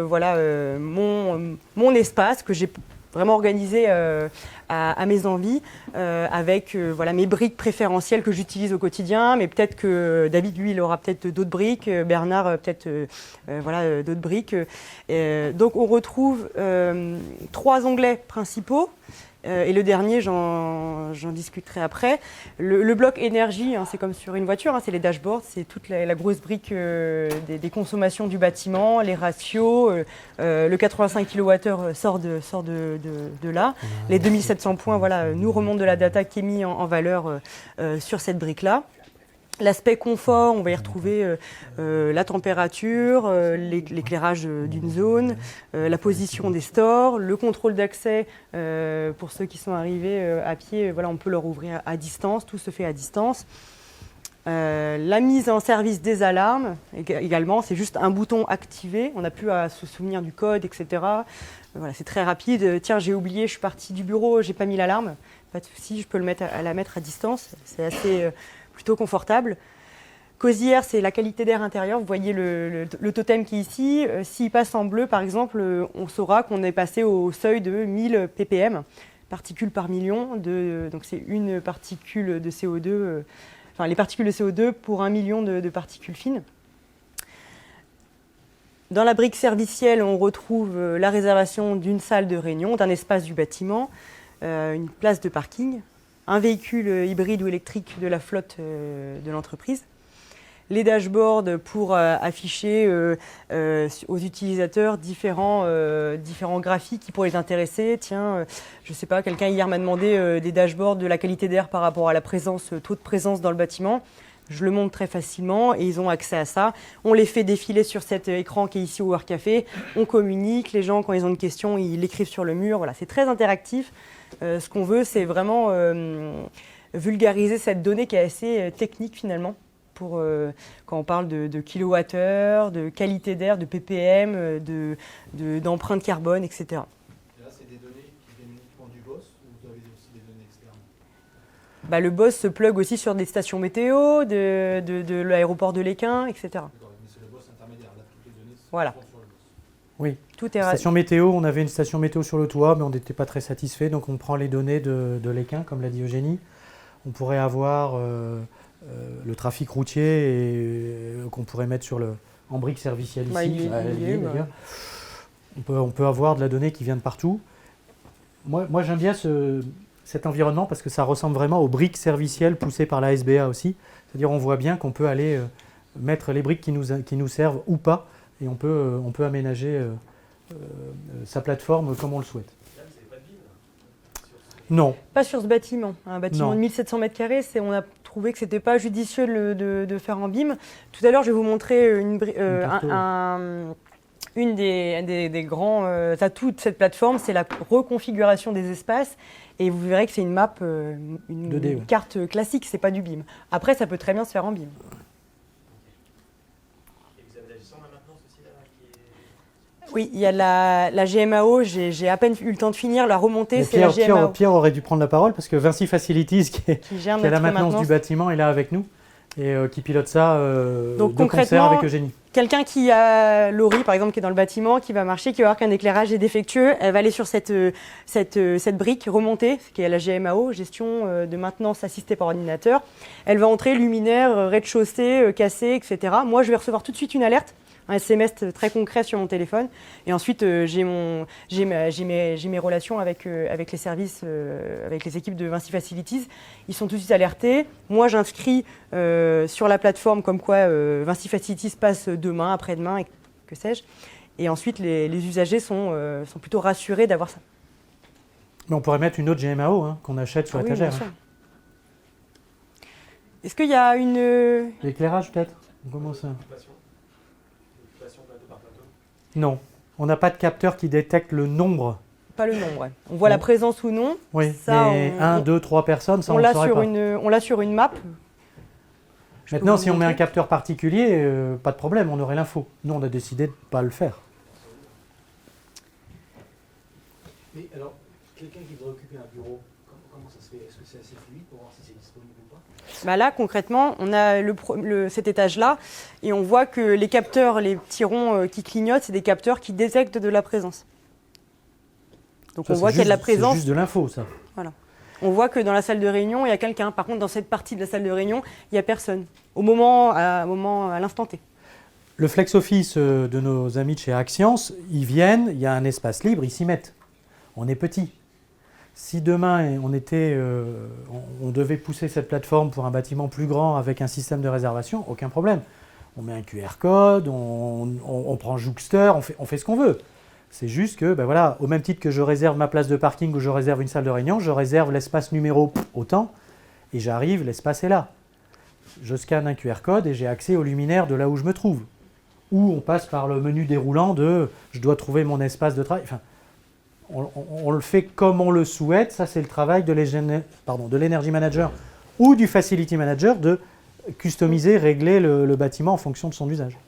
mon espace que j'ai vraiment organisé à mes envies, avec mes briques préférentielles que j'utilise au quotidien, mais peut-être que David, lui, il aura peut-être d'autres briques, Bernard, peut-être d'autres briques. Donc on retrouve 3 onglets principaux. Et le dernier, j'en discuterai après. Le bloc énergie, hein, c'est comme sur une voiture, hein, c'est les dashboards, c'est toute la grosse brique des consommations du bâtiment, les ratios, le 85 kWh sort de là. Les 2700 points nous remontent de la data qui est mise en valeur sur cette brique-là. L'aspect confort, on va y retrouver la température, l'éclairage d'une zone, la position des stores, le contrôle d'accès pour ceux qui sont arrivés à pied, on peut leur ouvrir à distance, tout se fait à distance. La mise en service des alarmes, également, c'est juste un bouton activé, on n'a plus à se souvenir du code, etc. Voilà, c'est très rapide. Tiens, j'ai oublié, je suis partie du bureau, j'ai pas mis l'alarme. Pas de souci, je peux la mettre à distance. C'est assez... plutôt confortable. Cosière, c'est la qualité d'air intérieur. Vous voyez le totem qui est ici. S'il passe en bleu, par exemple, on saura qu'on est passé au seuil de 1000 ppm, particules par million. Donc c'est une particule de CO2, les particules de CO2 pour 1 million de particules fines. Dans la brique servicielle, on retrouve la réservation d'une salle de réunion, d'un espace du bâtiment, une place de parking, un véhicule hybride ou électrique de la flotte de l'entreprise, les dashboards pour afficher aux utilisateurs différents graphiques qui pourraient les intéresser. Tiens, je ne sais pas, quelqu'un hier m'a demandé des dashboards de la qualité d'air par rapport à la taux de présence dans le bâtiment. Je le montre très facilement et ils ont accès à ça. On les fait défiler sur cet écran qui est ici au Work Café. On communique, les gens quand ils ont une question, ils l'écrivent sur le mur. Voilà, c'est très interactif. Ce qu'on veut, c'est vraiment vulgariser cette donnée qui est assez technique finalement, pour quand on parle de kilowattheure, de qualité d'air, de ppm, d'empreinte carbone, etc. Et là, c'est des données qui viennent uniquement du boss ou vous avez aussi des données externes ? Le boss se plug aussi sur des stations météo, de l'aéroport de Léquin, etc. D'accord, mais c'est le boss intermédiaire. Là, toutes les données sont Voilà. sur le boss. Oui. Tout est Station météo, on avait une station météo sur le toit, mais on n'était pas très satisfait, donc on prend les données de Léquin, comme l'a dit Eugénie. on pourrait avoir le trafic routier qu'on pourrait mettre en brique servicielle ici. Bah, il y est, d'ailleurs. On peut avoir de la donnée qui vient de partout. Moi j'aime bien cet environnement parce que ça ressemble vraiment aux briques servicielles poussées par la SBA aussi. C'est-à-dire on voit bien qu'on peut aller mettre les briques qui nous servent ou pas, et on peut aménager sa plateforme comme on le souhaite. Non. Pas sur ce bâtiment. Un bâtiment Non. de 1700 m², on a trouvé que ce n'était pas judicieux de faire en BIM. Tout à l'heure, je vais vous montrer une des grands atouts de cette plateforme, c'est la reconfiguration des espaces. Et vous verrez que c'est une map, une 2D, ouais. carte classique, c'est pas du BIM. Après, ça peut très bien se faire en BIM. Et vous avez la gestion de la maintenance aussi là qui est... Oui, il y a la GMAO, j'ai à peine eu le temps de finir, la remontée, Mais c'est la GMAO Pierre aurait dû prendre la parole parce que Vinci Facilities, qui gère a la notre maintenance du bâtiment, est là avec nous et qui pilote ça Donc, de concert concrètement, avec Eugénie. Quelqu'un qui a Laurie, par exemple, qui est dans le bâtiment, qui va marcher, qui va voir qu'un éclairage est défectueux, elle va aller sur cette brique remontée, qui est la GMAO, gestion de maintenance assistée par ordinateur. Elle va entrer luminaire, rez-de-chaussée, cassé, etc. Moi, je vais recevoir tout de suite une alerte, un SMS très concret sur mon téléphone. Et ensuite, j'ai mes relations avec les services, avec les équipes de Vinci Facilities. Ils sont tout de suite alertés. Moi, j'inscris sur la plateforme comme quoi Vinci Facilities passe demain, après-demain, et que sais-je. Et ensuite, les usagers sont plutôt rassurés d'avoir ça. Mais on pourrait mettre une autre GMAO qu'on achète sur Ah oui, étagère. bien sûr. Est-ce qu'il y a une... L'éclairage peut-être? Comment ça? Occupation plateau par plateau. Non. On n'a pas de capteur qui détecte le nombre. Pas le nombre, ouais. On voit la présence ou non. Oui, Ça, mais 1, 2, 3 personnes, ça on on ne l'a saurait sur pas. on l'a sur une map. Maintenant, vous si on met montrer un capteur particulier, pas de problème, on aurait l'info. Nous, on a décidé de ne pas le faire. Mais alors, quelqu'un qui voudrait occuper un bureau, comment ça se fait? Est-ce que c'est assez fluide pour voir si c'est disponible ou pas? Bah là, concrètement, on a cet étage-là et on voit que les capteurs, les petits ronds qui clignotent, c'est des capteurs qui détectent de la présence. Donc Ça, on voit c'est qu'il y a de la juste- C'est présence. juste de l'info, ça. On voit que dans la salle de réunion, il y a quelqu'un. Par contre, dans cette partie de la salle de réunion, il n'y a personne. À l'instant T. Le flex office de nos amis de chez Axience, ils viennent, il y a un espace libre, ils s'y mettent. On est petit. Si demain on devait pousser cette plateforme pour un bâtiment plus grand avec un système de réservation, aucun problème. On met un QR code, on prend Jouxter, on fait ce qu'on veut. C'est juste que, ben voilà, au même titre que je réserve ma place de parking ou je réserve une salle de réunion, je réserve l'espace numéro autant et j'arrive, l'espace est là. Je scanne un QR code et j'ai accès au luminaire de là où je me trouve. Ou on passe par le menu déroulant de je dois trouver mon espace de travail. Enfin, on le fait comme on le souhaite. Ça, c'est le travail de l'Energy Manager ou du Facility Manager de customiser, régler le bâtiment en fonction de son usage.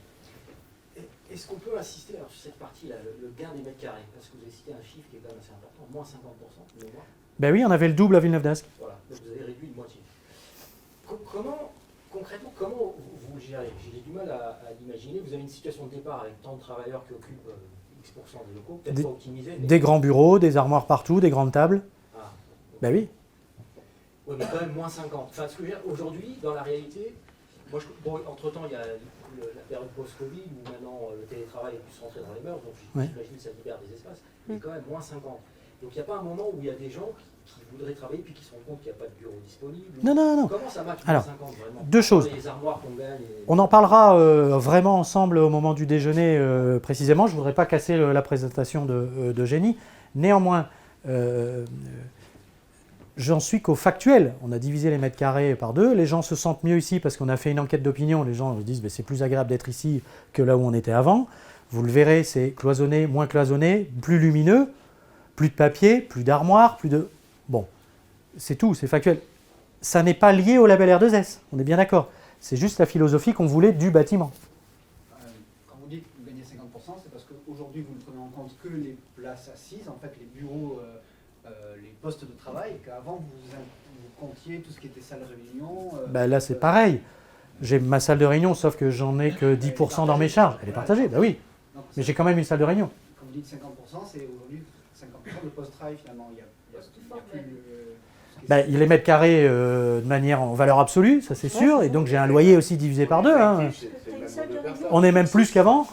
Est-ce qu'on peut insister alors, sur cette partie-là, le gain des mètres carrés? Parce que vous avez cité un chiffre qui est quand même assez important, moins 50%, de mémoire. Ben oui, on avait le double à Villeneuve d'Ascq. Voilà, donc vous avez réduit de moitié. Concrètement, comment vous le gérez? J'ai du mal à l'imaginer. Vous avez une situation de départ avec tant de travailleurs qui occupent X% des locaux, peut-être pas optimisés. Mais... Des grands bureaux, des armoires partout, des grandes tables. Ah, Ben oui. oui, mais quand même moins 50. Enfin, ce que je veux dire, aujourd'hui, dans la réalité, moi, entre-temps, il y a la période post-Covid où maintenant le télétravail est plus rentré dans les mœurs, donc j'imagine que ça libère des espaces, mais quand même moins 50. Donc il n'y a pas un moment où il y a des gens qui voudraient travailler puis qui se rendent compte qu'il n'y a pas de bureau disponible. Non. Comment ça marche Alors, 50 vraiment? deux choses. Les armoires qu'on gagne. On en parlera vraiment ensemble au moment du déjeuner précisément. Je ne voudrais pas casser la présentation d'Eugénie. Néanmoins, j'en suis qu'au factuel. On a divisé les mètres carrés par 2. Les gens se sentent mieux ici parce qu'on a fait une enquête d'opinion. Les gens disent que c'est plus agréable d'être ici que là où on était avant. Vous le verrez, c'est cloisonné, moins cloisonné, plus lumineux, plus de papier, plus d'armoire, plus de... Bon, c'est tout, c'est factuel. Ça n'est pas lié au label R2S, on est bien d'accord. C'est juste la philosophie qu'on voulait du bâtiment. Quand vous dites que vous gagnez 50%, c'est parce qu'aujourd'hui, vous ne prenez en compte que les places assises, en fait, les bureaux, les postes de travail, qu'avant, vous comptiez tout ce qui était salle de réunion. Là, c'est pareil. J'ai ma salle de réunion, sauf que j'en ai que 10% dans mes charges. Elle est partagée, bah oui. Donc, Mais j'ai quand même une salle de réunion. Quand vous dites 50%, c'est aujourd'hui 50% de post-travail, finalement. Il y a plus Les mètres carrés de manière en valeur absolue, ça c'est sûr, et donc j'ai un loyer aussi divisé par 2. Hein. On est même plus qu'avant.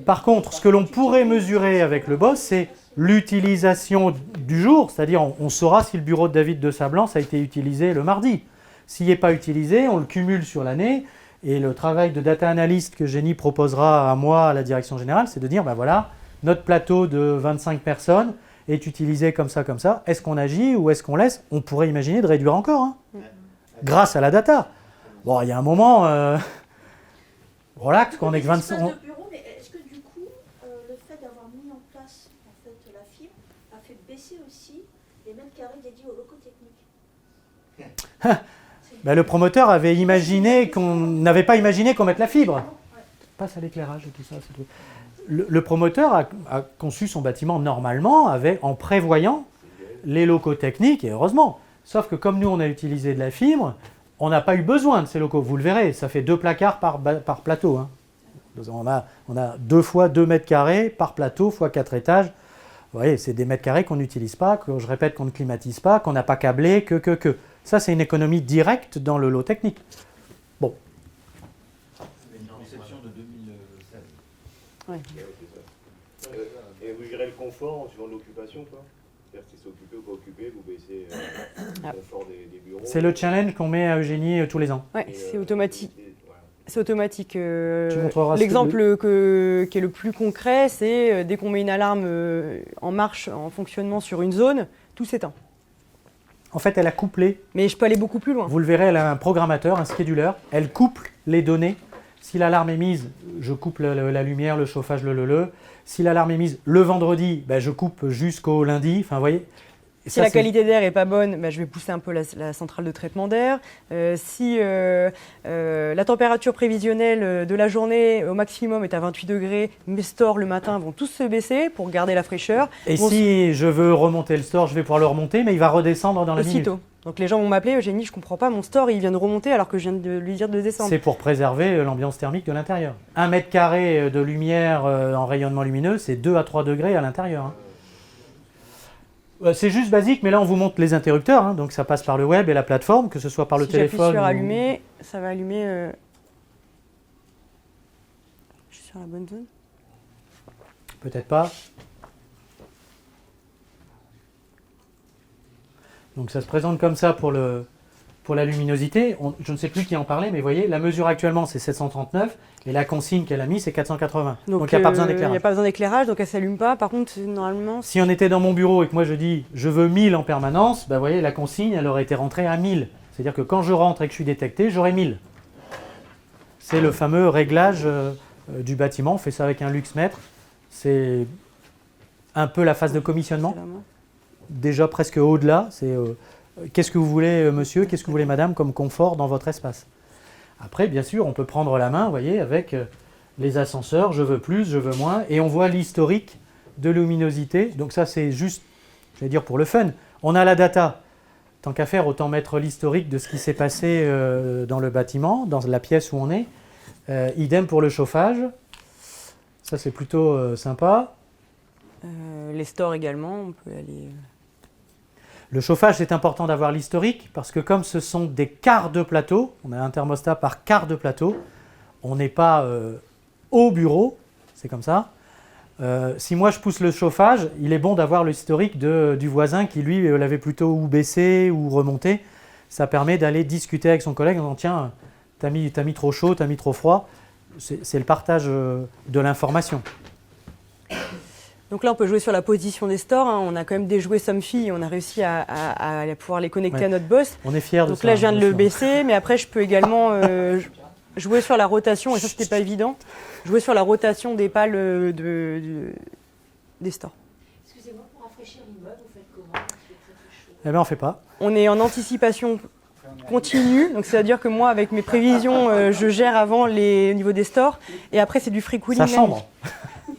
Par contre, ce que l'on pourrait mesurer avec le BOSS, c'est l'utilisation du jour, c'est-à-dire on saura si le bureau de David de Sablance a été utilisé le mardi. S'il n'est pas utilisé, on le cumule sur l'année, et le travail de data analyst que Jenny proposera à moi, à la direction générale, c'est de dire, voilà, notre plateau de 25 personnes est utilisé comme ça. Est-ce qu'on agit ou est-ce qu'on laisse? On pourrait imaginer de réduire encore, hein, grâce à la data. Bon, il y a un moment, relax, quand on est que 25... Mais est-ce que du coup, le fait d'avoir mis en place en fait, la fibre a fait baisser aussi les mètres carrés dédiés aux locaux techniques? Le promoteur avait imaginé n'avait pas imaginé qu'on mette la fibre. Passe à l'éclairage et tout ça. C'est tout. Le promoteur a conçu son bâtiment normalement en prévoyant les locaux techniques, et heureusement. Sauf que comme nous, on a utilisé de la fibre, on n'a pas eu besoin de ces locaux. Vous le verrez, ça fait 2 placards par plateau. Hein. On a 2 fois 2 mètres carrés par plateau fois 4 étages. Vous voyez, c'est des mètres carrés qu'on n'utilise pas, que je répète qu'on ne climatise pas, qu'on n'a pas câblé, que. Ça, c'est une économie directe dans le lot technique. Bon. Une conception de 2016. Ouais. Et vous gérez le confort en suivant l'occupation, quoi? C'est-à-dire que si c'est occupé ou pas occupé, vous baissez le confort des bureaux. C'est le challenge qu'on met à Eugénie tous les ans. Ouais, c'est automatique. Voilà. C'est automatique. Tu montreras l'exemple qui est le plus concret, c'est dès qu'on met une alarme en marche, en fonctionnement sur une zone, tout s'éteint. En fait, elle a couplé. Mais je peux aller beaucoup plus loin. Vous le verrez, elle a un programmateur, un scheduler. Elle couple les données. Si l'alarme est mise, je coupe la lumière, le chauffage, Si l'alarme est mise le vendredi, je coupe jusqu'au lundi. Enfin, vous voyez. Si la qualité d'air n'est pas bonne, je vais pousser un peu la centrale de traitement d'air. Si la température prévisionnelle de la journée au maximum est à 28 degrés, mes stores le matin vont tous se baisser pour garder la fraîcheur. Et si je veux remonter le store, je vais pouvoir le remonter, mais il va redescendre dans la minute. Aussitôt. Donc les gens vont m'appeler, Eugénie, je ne comprends pas, mon store il vient de remonter alors que je viens de lui dire de descendre. C'est pour préserver l'ambiance thermique de l'intérieur. 1 mètre carré de lumière en rayonnement lumineux, c'est 2 à 3 degrés à l'intérieur. Hein. C'est juste basique, mais là on vous montre les interrupteurs, hein, donc ça passe par le web et la plateforme, que ce soit par le téléphone. Si j'appuie sur allumer, ça va allumer. Je suis sur la bonne zone? Peut-être pas. Donc ça se présente comme ça pour la luminosité. Je ne sais plus qui en parlait, mais vous voyez, la mesure actuellement c'est 739 et la consigne qu'elle a mise c'est 480. Donc il n'y a pas besoin d'éclairage. Il n'y a pas besoin d'éclairage, donc elle ne s'allume pas. Par contre, normalement... Si on était dans mon bureau et que moi je dis je veux 1000 en permanence, vous voyez, la consigne elle aurait été rentrée à 1000. C'est-à-dire que quand je rentre et que je suis détecté, j'aurai 1000. C'est le fameux réglage du bâtiment. On fait ça avec un luxmètre. C'est un peu la phase de commissionnement. Déjà presque au-delà, c'est qu'est-ce que vous voulez monsieur, qu'est-ce que vous voulez madame comme confort dans votre espace. Après, bien sûr, on peut prendre la main, vous voyez, avec les ascenseurs, je veux plus, je veux moins, et on voit l'historique de luminosité. Donc ça, c'est juste, je vais dire pour le fun. On a la data. Tant qu'à faire, autant mettre l'historique de ce qui s'est passé dans le bâtiment, dans la pièce où on est. Idem pour le chauffage. Ça, c'est plutôt sympa. Les stores également, on peut aller... Le chauffage, c'est important d'avoir l'historique parce que comme ce sont des quarts de plateau, on a un thermostat par quart de plateau, on n'est pas au bureau, c'est comme ça. Si moi je pousse le chauffage, il est bon d'avoir l'historique du voisin qui lui l'avait plutôt ou baissé ou remonté. Ça permet d'aller discuter avec son collègue en disant tiens, t'as mis trop chaud, t'as mis trop froid. C'est le partage de l'information. Donc là, on peut jouer sur la position des stores. Hein. On a quand même déjoué Somfy et on a réussi à pouvoir les connecter à notre boss. On est fiers de ça. Donc là, je viens de le baisser, mais après, je peux également jouer sur la rotation, et ça, c'était pas évident, jouer sur la rotation des pales des stores. Excusez-moi, pour rafraîchir l'immeuble, vous faites comment? Parce qu'il est très très chaud. Eh bien, on ne fait pas. On est en anticipation continue, donc c'est-à-dire que moi, avec mes prévisions, je gère avant au niveau des stores, et après, c'est du free cooling. Ça chambre.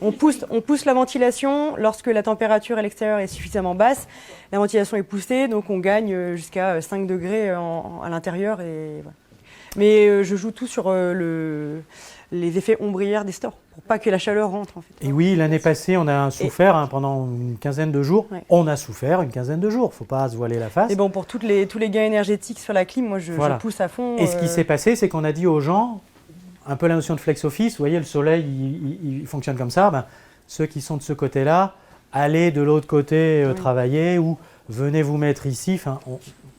On pousse la ventilation lorsque la température à l'extérieur est suffisamment basse. La ventilation est poussée, donc on gagne jusqu'à 5 degrés à l'intérieur. Et voilà. Mais je joue tout sur les effets ombrières des stores, pour pas que la chaleur rentre en fait. Et oui, l'année passée, on a souffert pendant une quinzaine de jours. Ouais. On a souffert une quinzaine de jours, faut pas se voiler la face. Et bon, pour tous les gains énergétiques sur la clim, moi je pousse à fond. Et ce qui s'est passé, c'est qu'on a dit aux gens, un peu la notion de flex office, vous voyez, le soleil, il fonctionne comme ça, ben, ceux qui sont de ce côté-là, allez de l'autre côté travailler, ou venez vous mettre ici, enfin,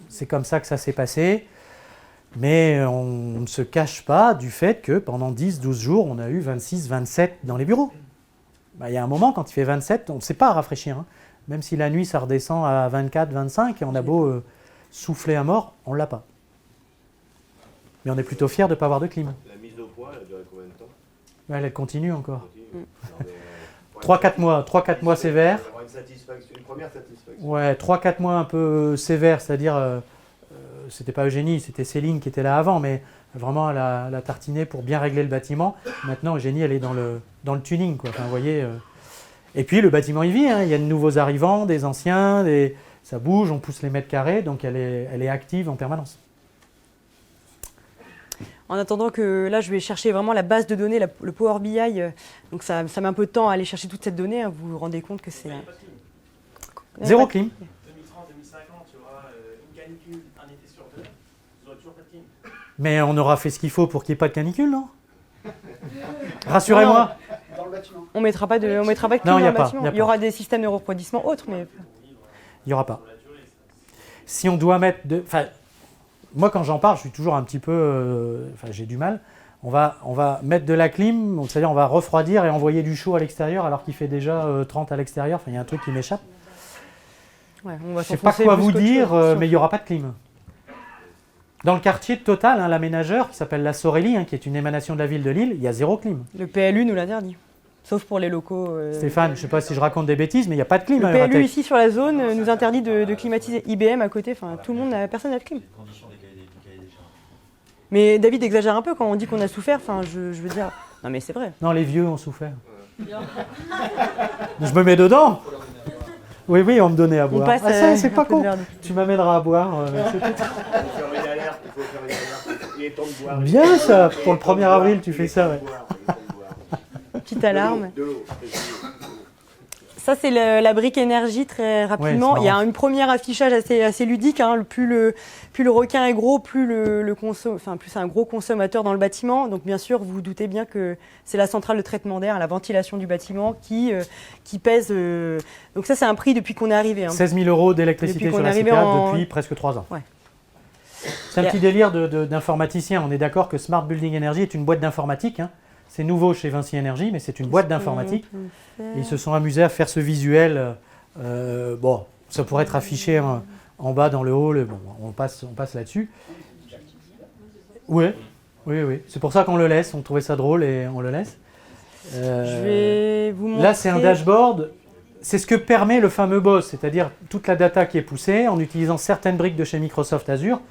c'est comme ça que ça s'est passé. Mais on ne se cache pas du fait que pendant 10-12 jours, on a eu 26, 27 dans les bureaux. Ben, il y a un moment, quand il fait 27, on ne sait pas rafraîchir. Hein. Même si la nuit, ça redescend à 24, 25, et on a beau souffler à mort, on ne l'a pas. Mais on est plutôt fiers de ne pas avoir de clim. La mise au point, elle a duré combien de temps? Elle continue encore. Continue. Non, mais, 3-4 mois, 3-4 mois sévères. Avoir une première satisfaction. Ouais, 3-4 mois un peu sévères, c'est-à-dire, c'était pas Eugénie, c'était Céline qui était là avant, mais vraiment elle a tartiné pour bien régler le bâtiment. Maintenant, Eugénie, elle est dans le tuning, quoi. Enfin, vous voyez. Et puis le bâtiment, il vit, hein. Il y a de nouveaux arrivants, des anciens, ça bouge, on pousse les mètres carrés, donc elle est active en permanence. En attendant que là, je vais chercher vraiment la base de données, le Power BI. Donc ça met un peu de temps à aller chercher toute cette donnée. Hein, vous vous rendez compte que c'est... Zéro clim. 2030, 2050, il y aura une canicule un été sur deux, vous n'aurez toujours pas de clim. Mais on aura fait ce qu'il faut pour qu'il n'y ait pas de canicule, non? Rassurez-moi. Dans le bâtiment. On mettra pas de clim Non, dans y a le pas, bâtiment. y a Il y aura des systèmes de refroidissement autres, mais... Il n'y aura pas. Si on doit mettre Enfin, moi, quand j'en parle, je suis toujours un petit peu... Enfin, j'ai du mal. On va mettre de la clim, c'est-à-dire on va refroidir et envoyer du chaud à l'extérieur alors qu'il fait déjà 30 à l'extérieur. Enfin, il y a un truc qui m'échappe. Ouais, on va Je ne sais pas s'enfoncer quoi plus vous qu'autre dire, chose. mais il n'y aura pas de clim. Dans le quartier de Total, hein, l'aménageur qui s'appelle la Sorelli, hein, qui est une émanation de la ville de Lille, il y a zéro clim. Le PLU nous l'interdit. Sauf pour les locaux. Stéphane, je ne sais pas si je raconte des bêtises, mais il n'y a pas de clim Le à PLU Euratech. ici sur la zone nous interdit de climatiser. IBM à côté, enfin tout le monde, personne n'a de clim. Condition des cahiers des charges. Mais David exagère un peu quand on dit qu'on a souffert. Enfin, je veux dire. Non mais c'est vrai. Non, les vieux ont souffert. Je me mets dedans. Oui, on me donnait à boire. passe, Ça, c'est pas un peu de con. verre de- Tu m'amèneras à boire. C'est tout. Il faut faire une alerte, il faut faire une alerte. Il est temps de boire. Bien ça, Il est pour le temps de 1er boire, avril, tu il fais est ça. temps de Ouais. boire, il est temps de boire. Petite alarme. De l'eau. Ça, c'est la brique énergie, très rapidement. Ouais, c'est il y a marrant. une première affichage assez ludique. Hein. Plus le requin est gros, plus c'est un gros consommateur dans le bâtiment. Donc, bien sûr, vous vous doutez bien que c'est la centrale de traitement d'air, la ventilation du bâtiment qui pèse. Donc, ça, c'est un prix depuis qu'on est arrivé. Hein. 16 000 euros d'électricité Depuis sur qu'on la est arrivé CPA depuis presque 3 ans. Ouais. C'est un petit délire d'informaticien. On est d'accord que Smart Building Energy est une boîte d'informatique. Hein. C'est nouveau chez Vinci Energy, mais c'est une boîte d'informatique. Et ils se sont amusés à faire ce visuel. Bon, ça pourrait être affiché en bas dans le hall. Bon, on passe là-dessus. Oui. C'est pour ça qu'on le laisse. On trouvait ça drôle et on le laisse. Je vais vous montrer. Là, c'est un dashboard. C'est ce que permet le fameux BOSS, c'est-à-dire toute la data qui est poussée en utilisant certaines briques de chez Microsoft Azure.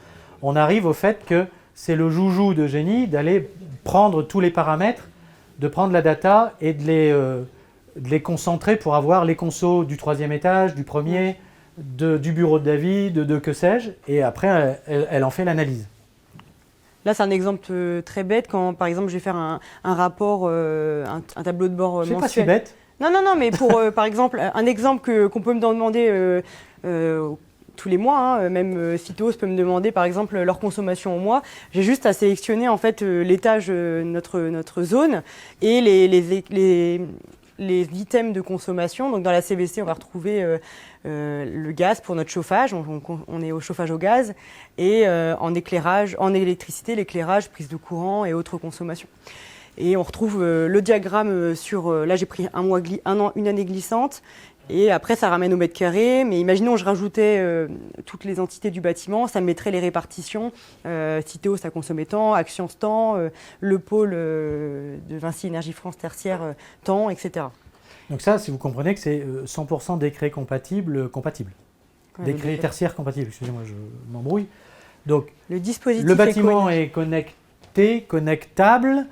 On arrive au fait que c'est le joujou de génie d'aller prendre tous les paramètres, de prendre la data et de les concentrer pour avoir les consos du 3e étage, du premier, du bureau de David, de que sais-je, et après elle en fait l'analyse. Là, c'est un exemple très bête quand, par exemple, je vais faire un rapport, un tableau de bord C'est mensuel. pas si bête. Non, mais pour, par exemple, un exemple qu'on peut me demander tous les mois, hein, même Citos peut me demander, par exemple, leur consommation au mois. J'ai juste à sélectionner, en fait, l'étage, notre zone, et les items de consommation. Donc, dans la CVC, on va retrouver le gaz pour notre chauffage. On est au chauffage au gaz. Et en éclairage, en électricité, l'éclairage, prise de courant et autres consommations. Et on retrouve le diagramme sur... là, j'ai pris une année glissante. Et après, ça ramène au mètre carré. Mais imaginons, je rajoutais toutes les entités du bâtiment. Ça me mettrait les répartitions. Citeo, ça consommait tant. Axians, tant. Le pôle de Vinci Énergie France tertiaire, tant, etc. Donc ça, si vous comprenez que c'est 100% décret compatible. Ouais, Décret tertiaire compatible. Excusez-moi, je m'embrouille. Donc, le dispositif le bâtiment est connecté, connectable.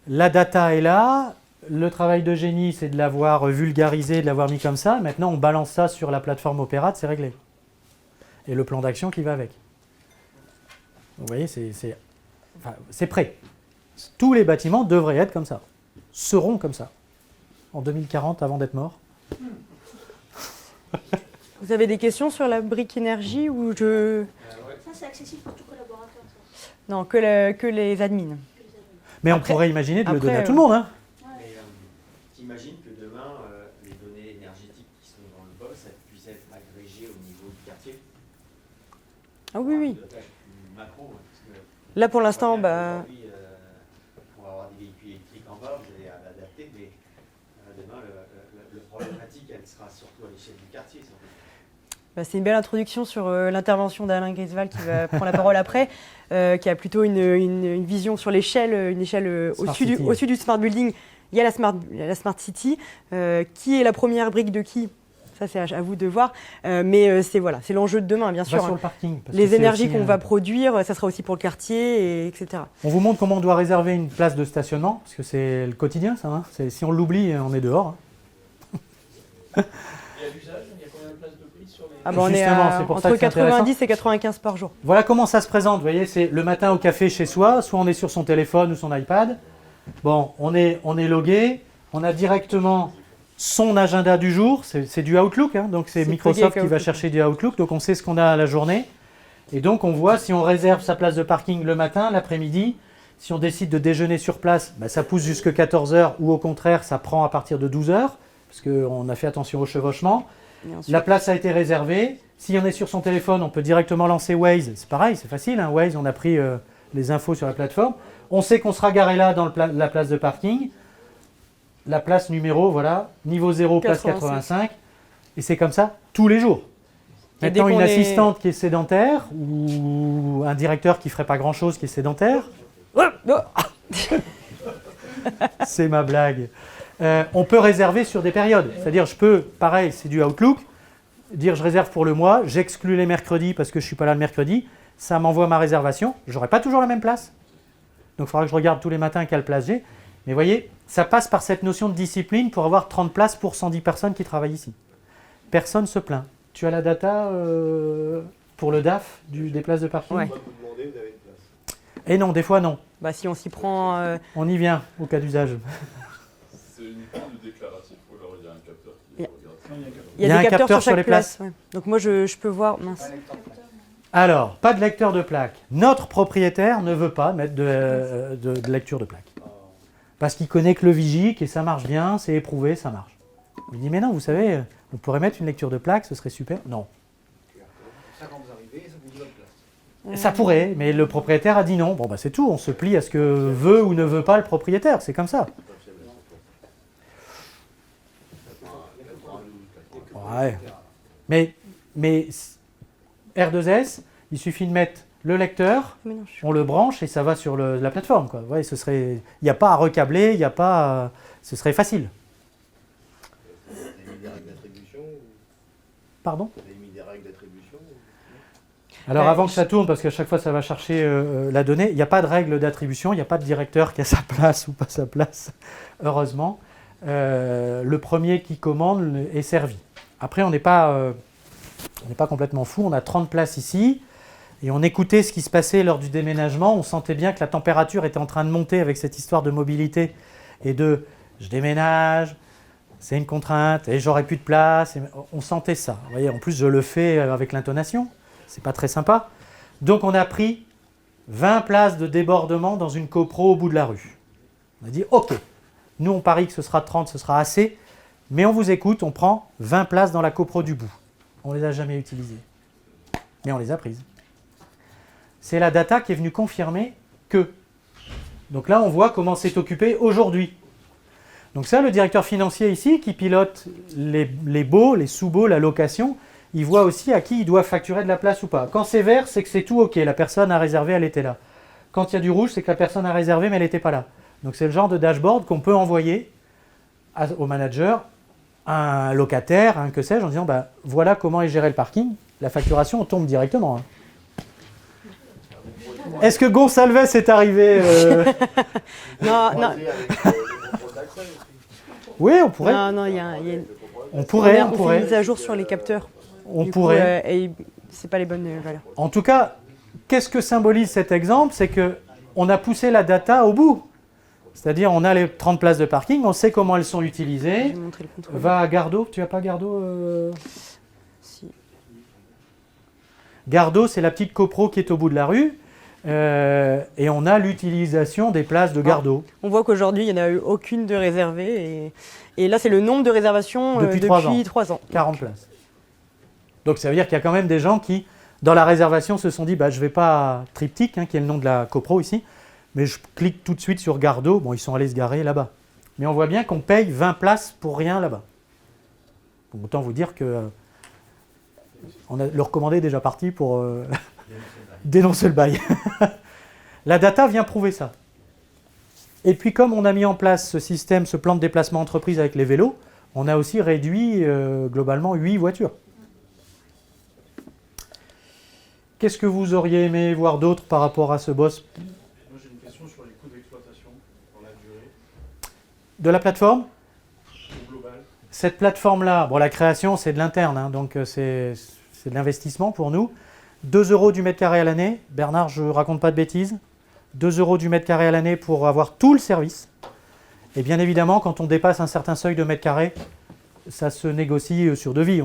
La data est là. Le travail de génie, c'est de l'avoir vulgarisé, de l'avoir mis comme ça. Maintenant, on balance ça sur la plateforme Opérate, c'est réglé. Et le plan d'action qui va avec. Vous voyez, c'est enfin, c'est prêt. Tous les bâtiments devraient être comme ça, seront comme ça, en 2040 avant d'être morts. Vous avez des questions sur la brique énergie ou je... Ça, c'est accessible pour tout collaborateur, ça. Non, que les admins. Mais on Après- pourrait imaginer de le après, donner à tout le monde. Hein. Mais t'imagines que demain, les données énergétiques qui sont dans le BOS, elles puissent être agrégées au niveau du quartier? Ah oui, oui. Un pilotage plus macro, hein, parce que Là, pour l'instant, aujourd'hui, pour avoir des véhicules électriques en bas, vous allez l'adapter, mais demain, le problématique, elle sera surtout à l'échelle du quartier. c'est une belle introduction sur l'intervention d'Alain Grisval qui va prendre la parole après, qui a plutôt une vision sur l'échelle, une échelle au-dessus du smart building. Il y a la smart city. Qui est la première brique de qui? Ça, c'est à vous de voir. Mais c'est l'enjeu de demain, bien sûr. Sur le parking, parce que Les c'est énergies aussi, qu'on va produire, ça sera aussi pour le quartier, etc. On vous montre comment on doit réserver une place de stationnement, parce que c'est le quotidien, ça. Hein. Si on l'oublie, on est dehors. Hein. Et à l'usage, il y a combien de places de prise sur les... On est Justement, c'est pour ça entre que c'est 90 et 95 par jour. Voilà comment ça se présente. Vous voyez, c'est le matin au café chez soi, soit on est sur son téléphone ou son iPad. Bon, on est logué, on a directement son agenda du jour, c'est du Outlook, hein, donc c'est Microsoft qui va chercher du Outlook, donc on sait ce qu'on a à la journée. Et donc on voit si on réserve sa place de parking le matin, l'après-midi, si on décide de déjeuner sur place, ça pousse jusqu'à 14h ou au contraire ça prend à partir de 12h, parce qu'on a fait attention au chevauchement. La place a été réservée. Si on est sur son téléphone, on peut directement lancer Waze. C'est pareil, c'est facile. Hein, Waze, on a pris les infos sur la plateforme. On sait qu'on sera garé là dans la place de parking. La place numéro, voilà, niveau 0, place 85. Et c'est comme ça tous les jours. Maintenant, une assistante qui est sédentaire ou un directeur qui ne ferait pas grand-chose qui est sédentaire. C'est ma blague. On peut réserver sur des périodes. C'est-à-dire, je peux, pareil, c'est du Outlook, dire je réserve pour le mois, j'exclus les mercredis parce que je ne suis pas là le mercredi, ça m'envoie ma réservation, je n'aurai pas toujours la même place. Donc il faudra que je regarde tous les matins quelle place j'ai. Mais vous voyez, ça passe par cette notion de discipline pour avoir 30 places pour 110 personnes qui travaillent ici. Personne ne se plaint. Tu as la data pour le DAF des places de parking? Ouais. Et non, des fois non. Si on s'y prend... On y vient au cas d'usage. C'est uniquement du déclaratif ou alors il y a un capteur qui regarde? Il y a des capteurs sur les places. Ouais. Donc moi je peux voir... Mince. Alors, pas de lecteur de plaque. Notre propriétaire ne veut pas mettre de lecture de plaque. Parce qu'il connaît que le Vigic et ça marche bien, c'est éprouvé, ça marche. Il dit mais non, vous savez, on pourrait mettre une lecture de plaque, ce serait super. Non. Ça, quand vous arrivez, ça vous dit votre place. Ça pourrait, mais le propriétaire a dit non. Bon, c'est tout, on se plie à ce que veut ou ne veut pas le propriétaire, c'est comme ça. Ouais. Mais R2S, il suffit de mettre le lecteur, on le branche et ça va sur la plateforme. Quoi. Ouais, il n'y a pas à recabler, ce serait facile. Vous avez mis des règles d'attribution Pardon? Vous avez mis des règles d'attribution Alors avant que ça tourne, parce qu'à chaque fois ça va chercher la donnée, il n'y a pas de règle d'attribution, il n'y a pas de directeur qui a sa place ou pas sa place, heureusement. Le premier qui commande est servi. Après on n'est pas complètement fou, on a 30 places ici, et on écoutait ce qui se passait lors du déménagement, on sentait bien que la température était en train de monter avec cette histoire de mobilité, et je déménage, c'est une contrainte, et j'aurai plus de place, on sentait ça. Vous voyez, en plus je le fais avec l'intonation, c'est pas très sympa. Donc on a pris 20 places de débordement dans une copro au bout de la rue. On a dit ok, nous on parie que ce sera 30, ce sera assez, mais on vous écoute, on prend 20 places dans la copro du bout. On ne les a jamais utilisées, mais on les a prises. C'est la data qui est venue confirmer que. Donc là, on voit comment c'est occupé aujourd'hui. Donc ça, le directeur financier ici, qui pilote les baux, les sous-baux, la location, il voit aussi à qui il doit facturer de la place ou pas. Quand c'est vert, c'est que c'est tout OK, la personne a réservé, elle était là. Quand il y a du rouge, c'est que la personne a réservé, mais elle n'était pas là. Donc c'est le genre de dashboard qu'on peut envoyer au manager, à un locataire, à un que sais-je, en disant voilà comment est géré le parking. La facturation tombe directement. Hein. Est-ce que Gonçalves est arrivé Non. Oui, on pourrait. Non, il y a on pourrait. On fait une mise à jour sur les capteurs. On pourrait. Et c'est pas les bonnes valeurs. En tout cas, qu'est-ce que symbolise cet exemple? C'est que on a poussé la data au bout. C'est-à-dire, on a les 30 places de parking, on sait comment elles sont utilisées. Va à Gardeau, tu n'as pas Gardeau Si. Gardeau, c'est la petite copro qui est au bout de la rue. Et on a l'utilisation des places de Gardeau. On voit qu'aujourd'hui, il n'y en a eu aucune de réservée. Et là, c'est le nombre de réservations depuis 3 ans. 40 places. Donc ça veut dire qu'il y a quand même des gens qui, dans la réservation, se sont dit je ne vais pas à Triptyque, qui est le nom de la copro ici, mais je clique tout de suite sur Gardeau. Bon, ils sont allés se garer là-bas. Mais on voit bien qu'on paye 20 places pour rien là-bas. Donc, autant vous dire que le recommandé est déjà parti pour dénoncer le bail. La data vient prouver ça. Et puis comme on a mis en place ce système, ce plan de déplacement entreprise avec les vélos, on a aussi réduit globalement 8 voitures. Qu'est-ce que vous auriez aimé voir d'autre par rapport à ce boss? Moi j'ai une question sur les coûts d'exploitation dans la durée. De la plateforme? Au global. Cette plateforme-là, bon, la création c'est de l'interne, donc c'est de l'investissement pour nous. 2 € du mètre carré à l'année. Bernard, je ne raconte pas de bêtises. 2 € du mètre carré à l'année pour avoir tout le service. Et bien évidemment, quand on dépasse un certain seuil de mètre carré, ça se négocie sur devis.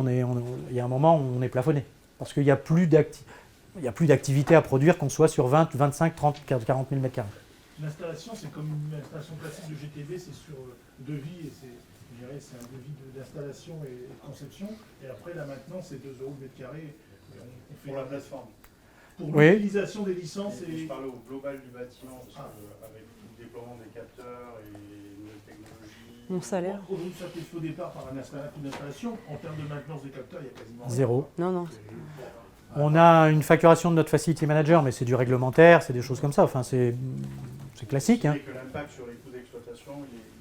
Il y a un moment où on est plafonné. Parce qu'il n'y a plus d'activité à produire, qu'on soit sur 20, 25, 30, 40 000 mètres carrés. L'installation, c'est comme une installation classique de GTV, c'est sur devis et c'est un devis d'installation et de conception. Et après, la maintenance, c'est 2 € le mètre carré. On fait pour la plateforme. Pour Oui. l'utilisation des licences Je parlais au global du bâtiment, parce avec le déploiement des capteurs et les technologies. Mon salaire. Aujourd'hui, ça fait au départ par un coût d'installation. En termes de maintenance des capteurs, il y a quasiment Zéro. Non. On a une facturation de notre facility manager, mais c'est du réglementaire, c'est des choses comme ça. Enfin, c'est classique. Et que l'impact sur les coûts d'exploitation,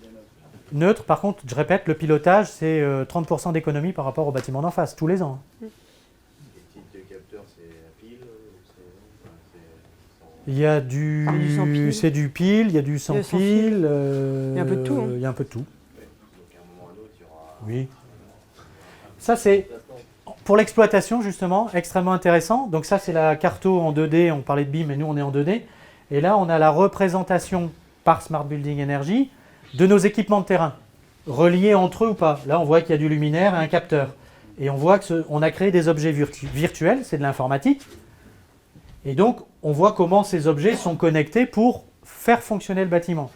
il est neutre. Neutre, par contre, je répète, le pilotage, c'est 30% d'économie par rapport au bâtiment d'en face, tous les ans. Les types de capteurs, c'est à pile Il y a du c'est du pile, il y a du sans pile. Il y a un peu de tout. Il y a un peu de tout. Donc à un moment ou à un autre, il y aura... Oui. Ça, c'est, pour l'exploitation, justement, extrêmement intéressant. Donc ça, c'est la carto en 2D. On parlait de BIM, mais nous, on est en 2D. Et là, on a la représentation par Smart Building Energy de nos équipements de terrain, reliés entre eux ou pas. Là, on voit qu'il y a du luminaire et un capteur. Et on voit qu'on a créé des objets virtuels, c'est de l'informatique. Et donc, on voit comment ces objets sont connectés pour faire fonctionner le bâtiment.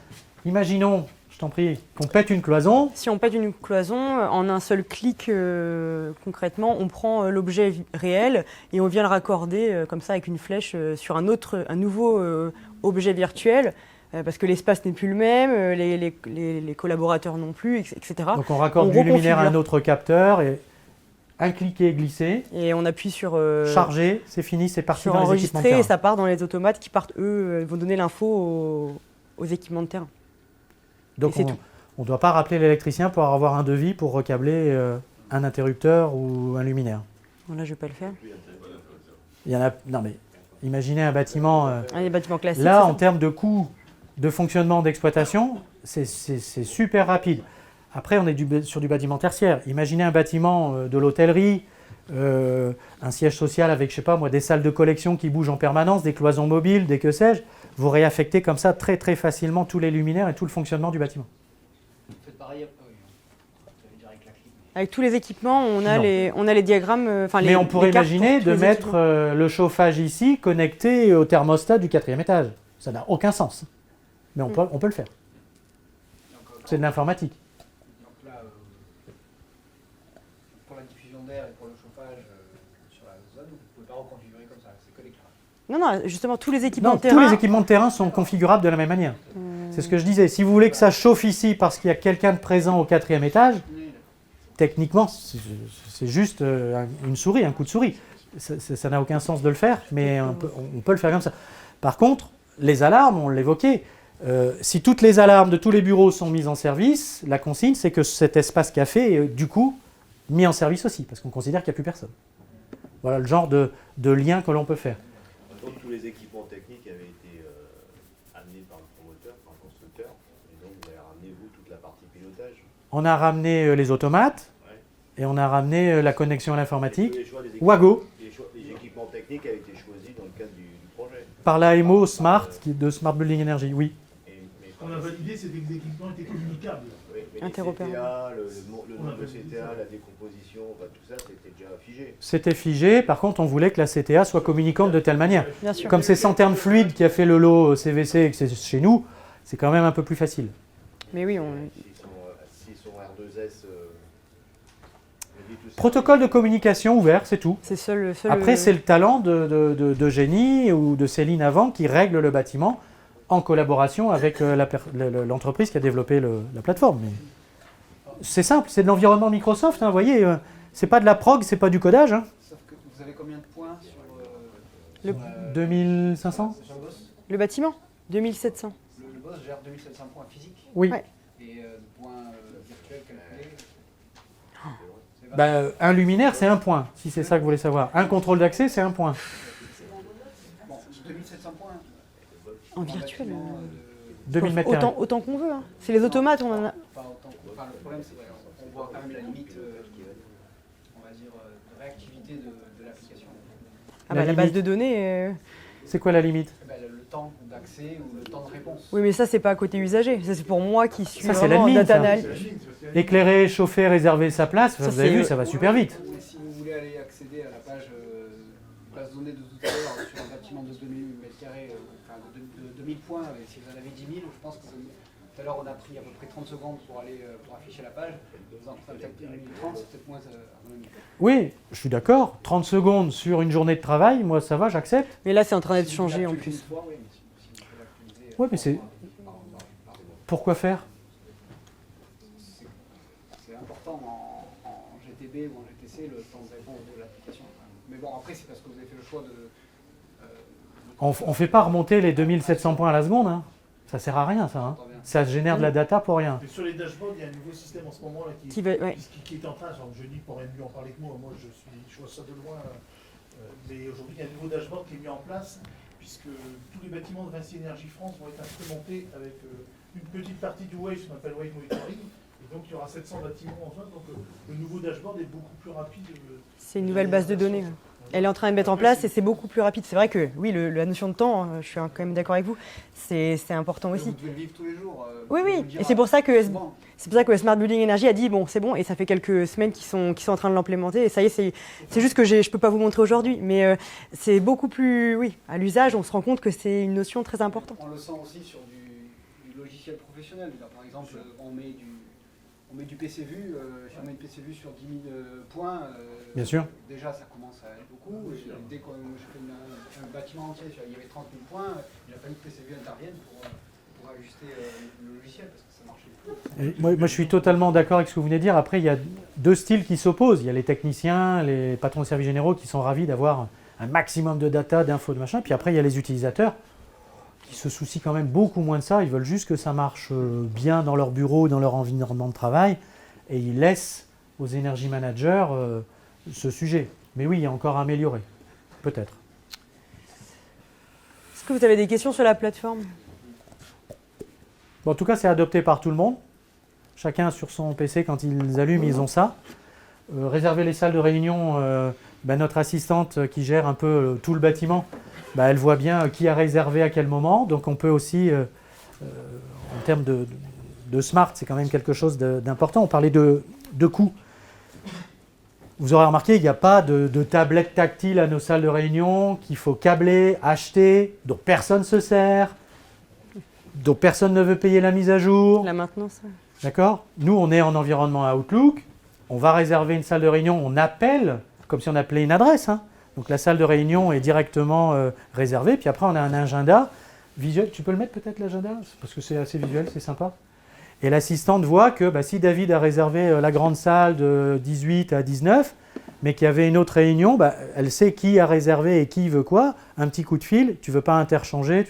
Imaginons, je t'en prie, qu'on pète une cloison. Si on pète une cloison, en un seul clic, concrètement, on prend l'objet réel et on vient le raccorder comme ça avec une flèche sur un nouveau objet virtuel. Parce que l'espace n'est plus le même, les collaborateurs non plus, etc. Donc on raccorde du luminaire à un autre capteur et un cliquer, glisser. Et on appuie sur charger, c'est fini, c'est parti sur dans les équipements de enregistrer terrain. et ça part dans les automates qui partent, eux, vont donner l'info aux équipements de terrain. Donc on ne doit pas rappeler l'électricien pour avoir un devis pour recabler un interrupteur ou un luminaire. Bon, là, je ne vais pas le faire. Il y en a, non mais imaginez un bâtiment. Les bâtiments classiques. Là, en termes de coût de fonctionnement, d'exploitation, c'est super rapide. Après, on est sur du bâtiment tertiaire. Imaginez un bâtiment de l'hôtellerie, un siège social avec, je sais pas moi, des salles de collection qui bougent en permanence, des cloisons mobiles, des que sais-je. Vous réaffectez comme ça très très facilement tous les luminaires et tout le fonctionnement du bâtiment. Vous faites pareil après, oui. Vous allez dire avec la clim. Avec tous les équipements, on a les diagrammes. Mais on pourrait imaginer de mettre le chauffage ici connecté au thermostat du 4e étage. Ça n'a aucun sens. Mais on peut le faire. C'est de l'informatique. Donc là, pour la diffusion d'air et pour le chauffage sur la zone, vous ne pouvez pas reconfigurer comme ça, c'est que l'éclairage. Non, justement, tous les équipements de terrain. Tous les équipements de terrain sont configurables de la même manière. C'est ce que je disais. Si vous voulez que ça chauffe ici parce qu'il y a quelqu'un de présent au 4e étage, techniquement, c'est juste une souris, un coup de souris. Ça n'a aucun sens de le faire, mais on peut le faire comme ça. Par contre, les alarmes, on l'évoquait. Si toutes les alarmes de tous les bureaux sont mises en service, la consigne, c'est que cet espace café est du coup mis en service aussi, parce qu'on considère qu'il n'y a plus personne. Voilà le genre de lien que l'on peut faire. Donc tous les équipements techniques avaient été amenés par le promoteur, par le constructeur, et donc vous avez ramené, vous, toute la partie pilotage. On a ramené les automates, et on a ramené la connexion à l'informatique. Wago. Les équipements techniques avaient été choisis dans le cadre du projet. Par l'AMO Smart, de Smart Building Energy, oui. Ce qu'on a validé, c'est que les équipements étaient communicables. Oui, mais les Interopérable. CTA, le nombre de CTA, la décomposition, enfin, tout ça, c'était déjà figé. C'était figé, par contre on voulait que la CTA soit communicante de telle manière. Bien sûr. Comme c'est Centerne Fluide qui a fait le lot CVC et que c'est chez nous, c'est quand même un peu plus facile. Mais oui, S'ils sont R2S... Protocole de communication ouvert, c'est tout. c'est seul. Après, c'est le talent d'Eugénie ou de Céline avant qui règle le bâtiment en collaboration avec l'entreprise qui a développé la plateforme. Mais c'est simple, c'est de l'environnement Microsoft, hein, vous voyez, c'est pas de la prog, c'est pas du codage. Hein. Sauf que vous avez combien de points sur Le- 2500 sur le boss? Le bâtiment 2700. Le boss gère 2700 points physiques. Oui. Ouais. Et points virtuels calculés. Bah, un luminaire, c'est un point, si c'est ça que vous voulez savoir. Un contrôle d'accès, c'est un point. Bon, 2700 points. En virtuel. 2000 mètres carrés. Autant qu'on veut. Hein. C'est les automates, on en a. Pas autant enfin, le problème, c'est qu'on voit quand même la limite, on va dire, de réactivité de l'application. Ah La bah, la base limite. de données. C'est quoi la limite? Eh ben, le temps d'accès ou le temps de réponse. Oui, mais ça, c'est pas côté usager. Ça, c'est pour moi qui suis Ça, c'est vraiment en l'admin, data ça. analyst. Éclairer, chauffer, réserver sa place, Ça, vous avez c'est- vu, ça va super vite. Et si vous voulez aller accéder à la page base de données de tout à l'heure sur un bâtiment de 2000 m², enfin de 2000 points, et si vous en avez 10 000, je pense que tout à l'heure on a pris à peu près 30 secondes pour aller pour afficher la page. Vous en prenez peut-être 1 minute 30, c'est peut-être moins à mon avis. Oui, je suis d'accord. 30 secondes sur une journée de travail, moi ça va, j'accepte. Mais là, c'est en train d'être Si vous changé en l'actualisez plus. une fois, oui, mais si vous pouvez l'actualiser, Ouais, mais c'est- par- Pourquoi faire? c'est important en GTB ou en GTC le temps de réponse de l'application. Mais bon, après, c'est parce que vous avez fait le choix de. On ne fait pas remonter les 2700 points à la seconde. Hein. Ça sert à rien, ça. Hein. Ça génère de la data pour rien. Et sur les dashboards, il y a un nouveau système en ce moment là, Qui va- ouais. qui est en train. Genre, je dis pour mieux en parler que moi. Moi, je vois ça de loin. Mais aujourd'hui, il y a un nouveau dashboard qui est mis en place puisque tous les bâtiments de Vinci Énergie France vont être instrumentés avec une petite partie du Wave, ce qu'on appelle Wave Monitoring. Et donc, il y aura 700 bâtiments en zone. Donc, le nouveau dashboard est beaucoup plus rapide. C'est une nouvelle base de données. Ouais. Elle est en train de mettre en place et c'est beaucoup plus rapide. C'est vrai que, oui, la notion de temps, je suis quand même d'accord avec vous, c'est important aussi. Vous devez le vivre tous les jours. Oui, vous oui. le dire Et c'est pour ça que souvent. Smart Building Energy a dit bon, c'est bon, et ça fait quelques semaines qu'ils sont en train de l'implémenter. Et ça y est, c'est juste que je peux pas vous montrer aujourd'hui, mais c'est beaucoup plus, oui, à l'usage, on se rend compte que c'est une notion très importante. On le sent aussi sur du logiciel professionnel. Par exemple, on met du PCVu, si on met une PCVu sur 10 000 points, Bien sûr. déjà ça commence à être beaucoup. Et dès que j'ai fait un bâtiment entier, il y avait 30 000 points, il a fallu que PCVu intervienne pour ajuster le logiciel parce que ça marchait plus. Et moi, je suis totalement d'accord avec ce que vous venez de dire. Après, il y a deux styles qui s'opposent. Il y a les techniciens, les patrons de services généraux qui sont ravis d'avoir un maximum de data, d'infos, de machin. Puis après, il y a les utilisateurs qui se soucient quand même beaucoup moins de ça. Ils veulent juste que ça marche bien dans leur bureau, dans leur environnement de travail. Et ils laissent aux énergie managers ce sujet. Mais oui, il y a encore à améliorer. Peut-être. Est-ce que vous avez des questions sur la plateforme? Bon, en tout cas, c'est adopté par tout le monde. Chacun sur son PC, quand ils allument, ils ont ça. Réserver les salles de réunion, notre assistante qui gère un peu tout le bâtiment, elle voit bien qui a réservé à quel moment. Donc on peut aussi, en termes de smart, c'est quand même quelque chose d'important. On parlait de coûts. Vous aurez remarqué, il n'y a pas de tablette tactile à nos salles de réunion qu'il faut câbler, acheter, dont personne ne se sert, dont personne ne veut payer la mise à jour. La maintenance. Ouais. D'accord? Nous, on est en environnement Outlook. On va réserver une salle de réunion. On appelle, comme si on appelait une adresse. Hein. Donc la salle de réunion est directement réservée. Puis après, on a un agenda visuel. Tu peux le mettre peut-être l'agenda? Parce que c'est assez visuel, c'est sympa. Et l'assistante voit que si David a réservé la grande salle de 18 à 19, mais qu'il y avait une autre réunion, elle sait qui a réservé et qui veut quoi. Un petit coup de fil, tu ne veux pas interchanger.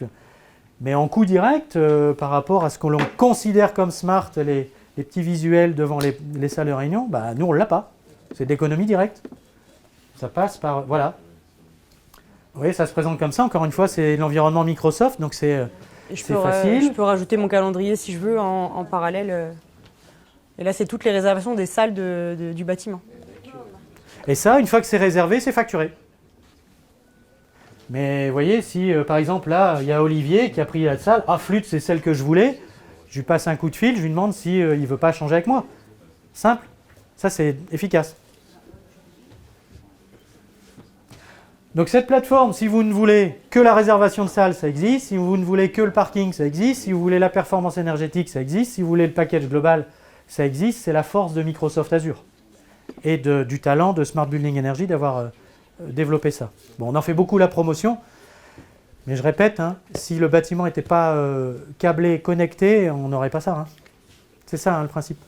Mais en coût direct, par rapport à ce qu'on considère comme smart, les petits visuels devant les salles de réunion, nous, on ne l'a pas. C'est d'économie directe. Ça passe par... Voilà. Vous voyez, ça se présente comme ça. Encore une fois, c'est l'environnement Microsoft, donc c'est facile. Je peux rajouter mon calendrier si je veux en parallèle. Et là, c'est toutes les réservations des salles du bâtiment. Et ça, une fois que c'est réservé, c'est facturé. Mais vous voyez, si par exemple là, il y a Olivier qui a pris la salle, ah flûte, c'est celle que je voulais, je lui passe un coup de fil, je lui demande si il ne veut pas changer avec moi. Simple, ça c'est efficace. Donc cette plateforme, si vous ne voulez que la réservation de salle, ça existe. Si vous ne voulez que le parking, ça existe. Si vous voulez la performance énergétique, ça existe. Si vous voulez le package global, ça existe. C'est la force de Microsoft Azure et du talent de Smart Building Energy d'avoir développé ça. Bon, on en fait beaucoup la promotion, mais je répète, hein, si le bâtiment n'était pas câblé, connecté, on n'aurait pas ça. Hein. C'est ça hein, le principe,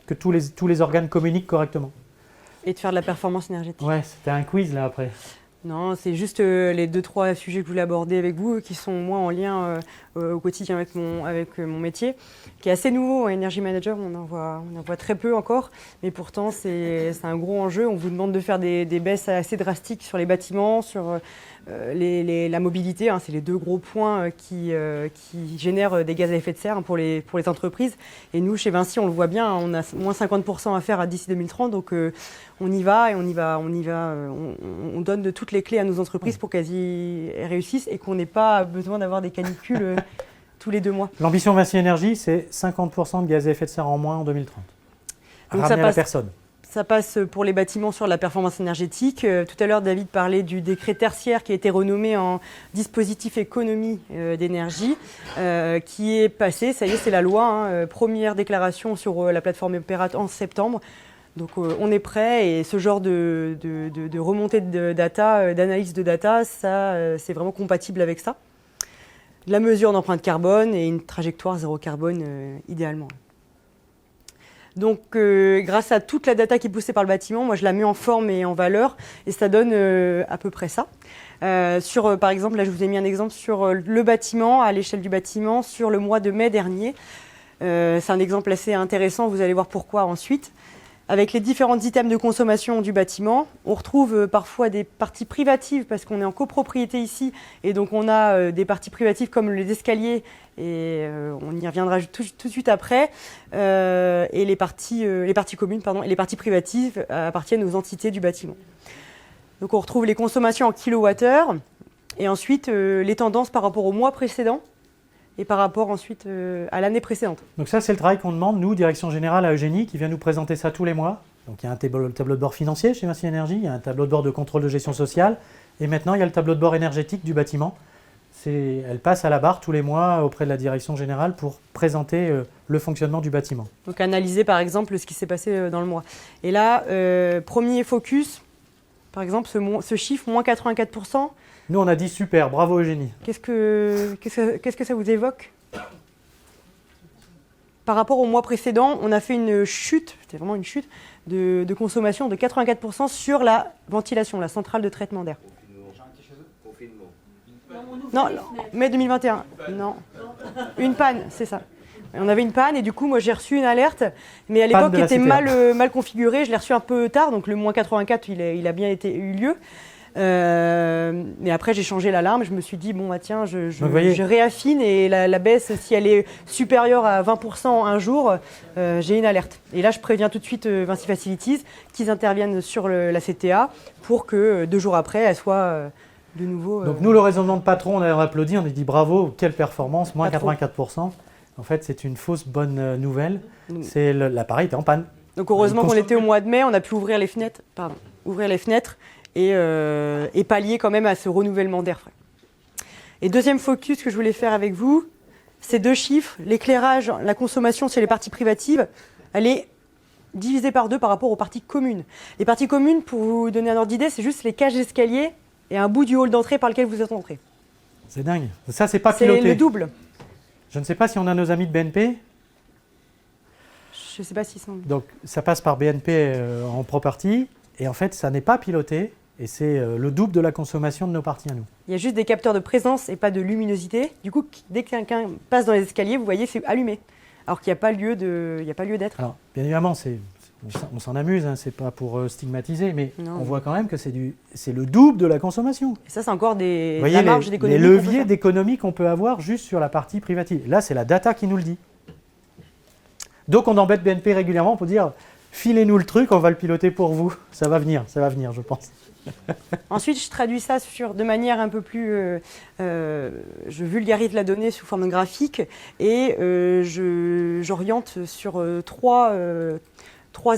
que tous les organes communiquent correctement. Et de faire de la performance énergétique. Ouais, c'était un quiz là après. Non, c'est juste les 2-3 sujets que je voulais aborder avec vous, qui sont moi en lien au quotidien avec mon métier, qui est assez nouveau en Energy Manager, on en voit très peu encore, mais pourtant c'est un gros enjeu. On vous demande de faire des baisses assez drastiques sur les bâtiments, sur la mobilité, hein, c'est les 2 gros points qui génèrent des gaz à effet de serre pour les entreprises. Et nous, chez Vinci, on le voit bien, on a moins 50% à faire d'ici 2030, donc on y va et on donne de toutes les clés à nos entreprises pour qu'elles y réussissent et qu'on n'ait pas besoin d'avoir des canicules tous les 2 mois. L'ambition Vinci Énergie, c'est 50% de gaz à effet de serre en moins en 2030. Donc ramener à la personne. Ça passe pour les bâtiments sur la performance énergétique. Tout à l'heure, David parlait du décret tertiaire qui a été renommé en dispositif économie d'énergie, qui est passé, ça y est, c'est la loi. Hein, première déclaration sur la plateforme Opérate en septembre. Donc on est prêt et ce genre de remontée de data, d'analyse de data, ça c'est vraiment compatible avec ça. La mesure d'empreinte carbone et une trajectoire zéro carbone idéalement. Donc grâce à toute la data qui est poussée par le bâtiment, moi je la mets en forme et en valeur et ça donne à peu près ça. Par exemple, là je vous ai mis un exemple sur le bâtiment, à l'échelle du bâtiment, sur le mois de mai dernier. C'est un exemple assez intéressant, vous allez voir pourquoi ensuite. Avec les différents items de consommation du bâtiment, on retrouve parfois des parties privatives parce qu'on est en copropriété ici et donc on a des parties privatives comme les escaliers et on y reviendra tout de suite après. Et les parties communes, et les parties privatives appartiennent aux entités du bâtiment. Donc on retrouve les consommations en kilowattheure et ensuite les tendances par rapport au mois précédent et par rapport ensuite à l'année précédente. Donc ça, c'est le travail qu'on demande, nous, Direction Générale à Eugénie, qui vient nous présenter ça tous les mois. Donc il y a un tableau de bord financier chez Vinci Énergie, il y a un tableau de bord de contrôle de gestion sociale, et maintenant il y a le tableau de bord énergétique du bâtiment. Elle passe à la barre tous les mois auprès de la Direction Générale pour présenter le fonctionnement du bâtiment. Donc analyser par exemple ce qui s'est passé dans le mois. Et là, premier focus, par exemple ce chiffre, moins 84%, nous, on a dit super, bravo Eugénie. Qu'est-ce que ça vous évoque? Par rapport au mois précédent, on a fait une chute, c'était vraiment une chute, de consommation de 84% sur la ventilation, la centrale de traitement d'air. Non, mai 2021. Non, une panne, c'est ça. On avait une panne et du coup, moi j'ai reçu une alerte, mais à l'époque, qui était mal configurée. Je l'ai reçu un peu tard, donc le moins 84, il a bien eu lieu. Mais après j'ai changé l'alarme, je me suis dit bon bah tiens je réaffine et la baisse si elle est supérieure à 20% un jour j'ai une alerte et là je préviens tout de suite Vinci Facilities qu'ils interviennent sur la CTA pour que 2 jours après elle soit de nouveau donc nous le raisonnement de patron on a applaudi, on a dit bravo, quelle performance, moins 84%. En fait c'est une fausse bonne nouvelle, c'est l'appareil était en panne. Donc heureusement qu'on était au mois de mai, on a pu ouvrir les fenêtres et pallier quand même à ce renouvellement d'air frais. Et deuxième focus que je voulais faire avec vous, c'est 2 chiffres. L'éclairage, la consommation sur les parties privatives, elle est divisée par 2 par rapport aux parties communes. Les parties communes, pour vous donner un ordre d'idée, c'est juste les cages d'escalier et un bout du hall d'entrée par lequel vous êtes entré. C'est dingue. Ça, c'est pas piloté. C'est le double. Je ne sais pas si on a nos amis de BNP. Je ne sais pas s'ils sont... Donc, ça passe par BNP en property. Et en fait, ça n'est pas piloté et c'est le double de la consommation de nos parties à nous. Il y a juste des capteurs de présence et pas de luminosité. Du coup, dès que quelqu'un passe dans les escaliers, vous voyez, c'est allumé. Alors qu'il n'y a pas lieu d'être. Alors, bien évidemment, on s'en amuse, hein, c'est pas pour stigmatiser, mais on voit quand même que c'est le double de la consommation. Et ça, c'est encore la marge d'économie. Les leviers d'économie qu'on peut avoir juste sur la partie privative. Là, c'est la data qui nous le dit. Donc, on embête BNP régulièrement pour dire... filez-nous le truc, on va le piloter pour vous. Ça va venir, je pense. Ensuite, je traduis ça de manière un peu plus... je vulgarise la donnée sous forme graphique et j'oriente sur trois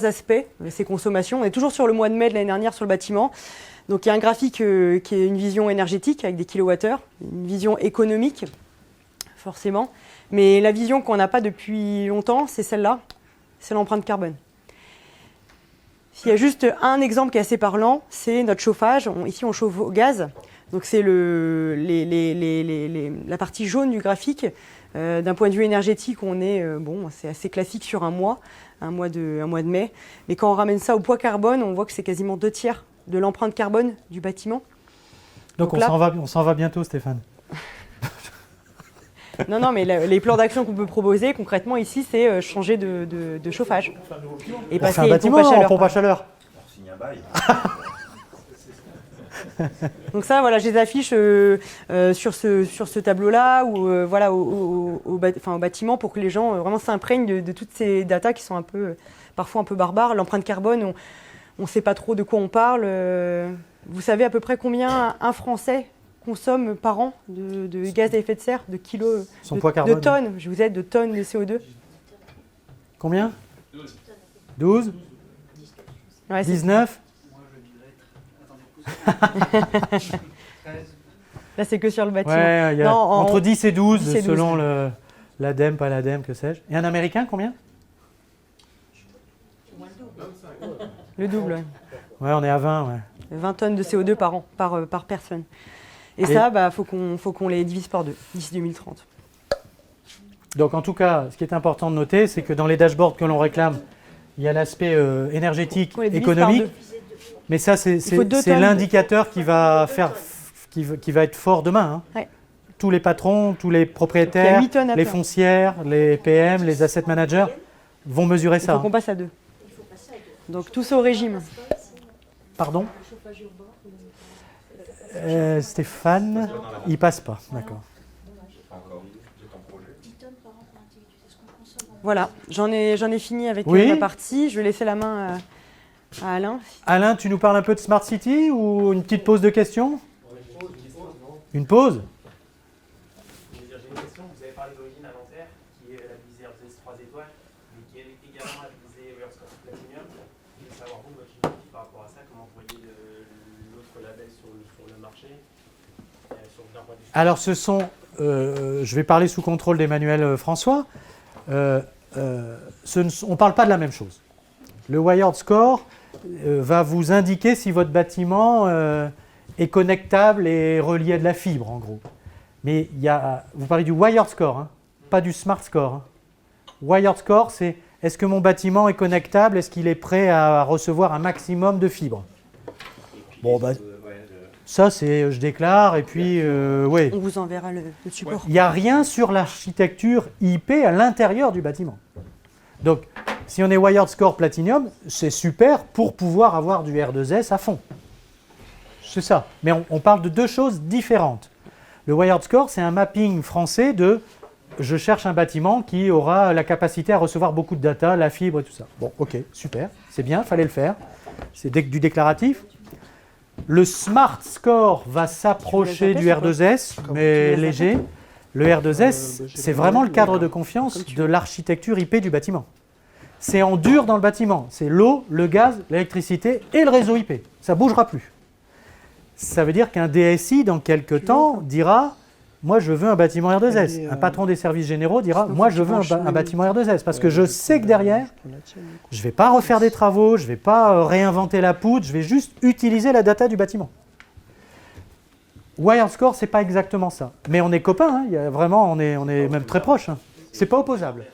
aspects ces consommations. On est toujours sur le mois de mai de l'année dernière sur le bâtiment. Donc il y a un graphique qui est une vision énergétique avec des kilowattheures, une vision économique, forcément. Mais la vision qu'on n'a pas depuis longtemps, c'est celle-là, c'est l'empreinte carbone. S'il y a juste un exemple qui est assez parlant, c'est notre chauffage. Ici, on chauffe au gaz. Donc c'est la partie jaune du graphique. D'un point de vue énergétique, on est c'est assez classique sur un mois de mai. Mais quand on ramène ça au poids carbone, on voit que c'est quasiment 2/3 de l'empreinte carbone du bâtiment. Donc on s'en va bientôt, Stéphane. Non, mais les plans d'action qu'on peut proposer concrètement ici, c'est changer de chauffage. Et passer un bâtiment en pompe à chaleur. On signe un bail. Donc ça, voilà, je les affiche sur ce tableau-là ou au bâtiment pour que les gens vraiment s'imprègnent de toutes ces datas qui sont parfois un peu barbares. L'empreinte carbone, on ne sait pas trop de quoi on parle. Vous savez à peu près combien un Français consomme par an de gaz à effet de serre, de kilos, de tonnes, je vous aide, de tonnes de CO2. Combien 12 ouais, 19 Là, c'est que sur le bâtiment. Ouais, y a entre 10 et 12, selon l'ADEME, pas l'ADEME, que sais-je. Et un Américain, combien? Le double. Ouais, on est à 20. Ouais. 20 tonnes de CO2 par an, par personne. Et ça, faut qu'on les divise par 2 d'ici 2030. Donc, en tout cas, ce qui est important de noter, c'est que dans les dashboards que l'on réclame, il y a l'aspect énergétique, économique. Mais ça, c'est l'indicateur qui va être fort demain. Hein. Ouais. Tous les patrons, tous les propriétaires, les foncières, les PM, les asset managers vont mesurer ça. Il faut qu'on passe à 2. Donc, tous au régime. Pardon Stéphane, il passe pas, d'accord. Voilà, j'en ai fini avec ma partie. Je vais laisser la main à Alain. Alain, tu nous parles un peu de Smart City ou une petite pause de questions? Une pause? J'ai une question. Vous avez parlé d'origine alimentaire, qui est la visée RZ 3 étoiles, mais qui est également la visée Worldscore Platinum. Je voulais savoir, vous, votre philosophie par rapport à ça, comment vous voyez l'autre label sur le marché d'un point de vue... Alors, je vais parler sous contrôle d'Emmanuel François. On ne parle pas de la même chose. Le Wired Score va vous indiquer si votre bâtiment est connectable et relié à de la fibre, en gros. Mais vous parlez du Wired Score, hein, pas du Smart Score. Hein. Wired Score, c'est est-ce que mon bâtiment est connectable, est-ce qu'il est prêt à recevoir un maximum de fibres? Bon, ça, c'est je déclare, et puis, ouais. On vous enverra le support. Il n'y a rien sur l'architecture IP à l'intérieur du bâtiment. Donc, si on est Wired Score Platinum, c'est super pour pouvoir avoir du R2S à fond. C'est ça. Mais on parle de deux choses différentes. Le Wired Score, c'est un mapping français de je cherche un bâtiment qui aura la capacité à recevoir beaucoup de data, la fibre et tout ça. Bon, ok, super, c'est bien, fallait le faire. C'est du déclaratif. Le Smart Score va s'approcher du R2S, mais léger. Le R2S, c'est vraiment le cadre de confiance de l'architecture IP du bâtiment. C'est en dur dans le bâtiment. C'est l'eau, le gaz, l'électricité et le réseau IP. Ça ne bougera plus. Ça veut dire qu'un DSI, dans quelques temps, dira « Moi, je veux un bâtiment R2S ». Un patron des services généraux dira « Moi, je veux un bâtiment R2S ». Parce que je sais que derrière, je ne vais pas refaire des travaux, je ne vais pas réinventer la poudre, je vais juste utiliser la data du bâtiment. Wired Score, ce n'est pas exactement ça. Mais on est copains, hein, on est même très proches. Hein. Ce n'est pas opposable.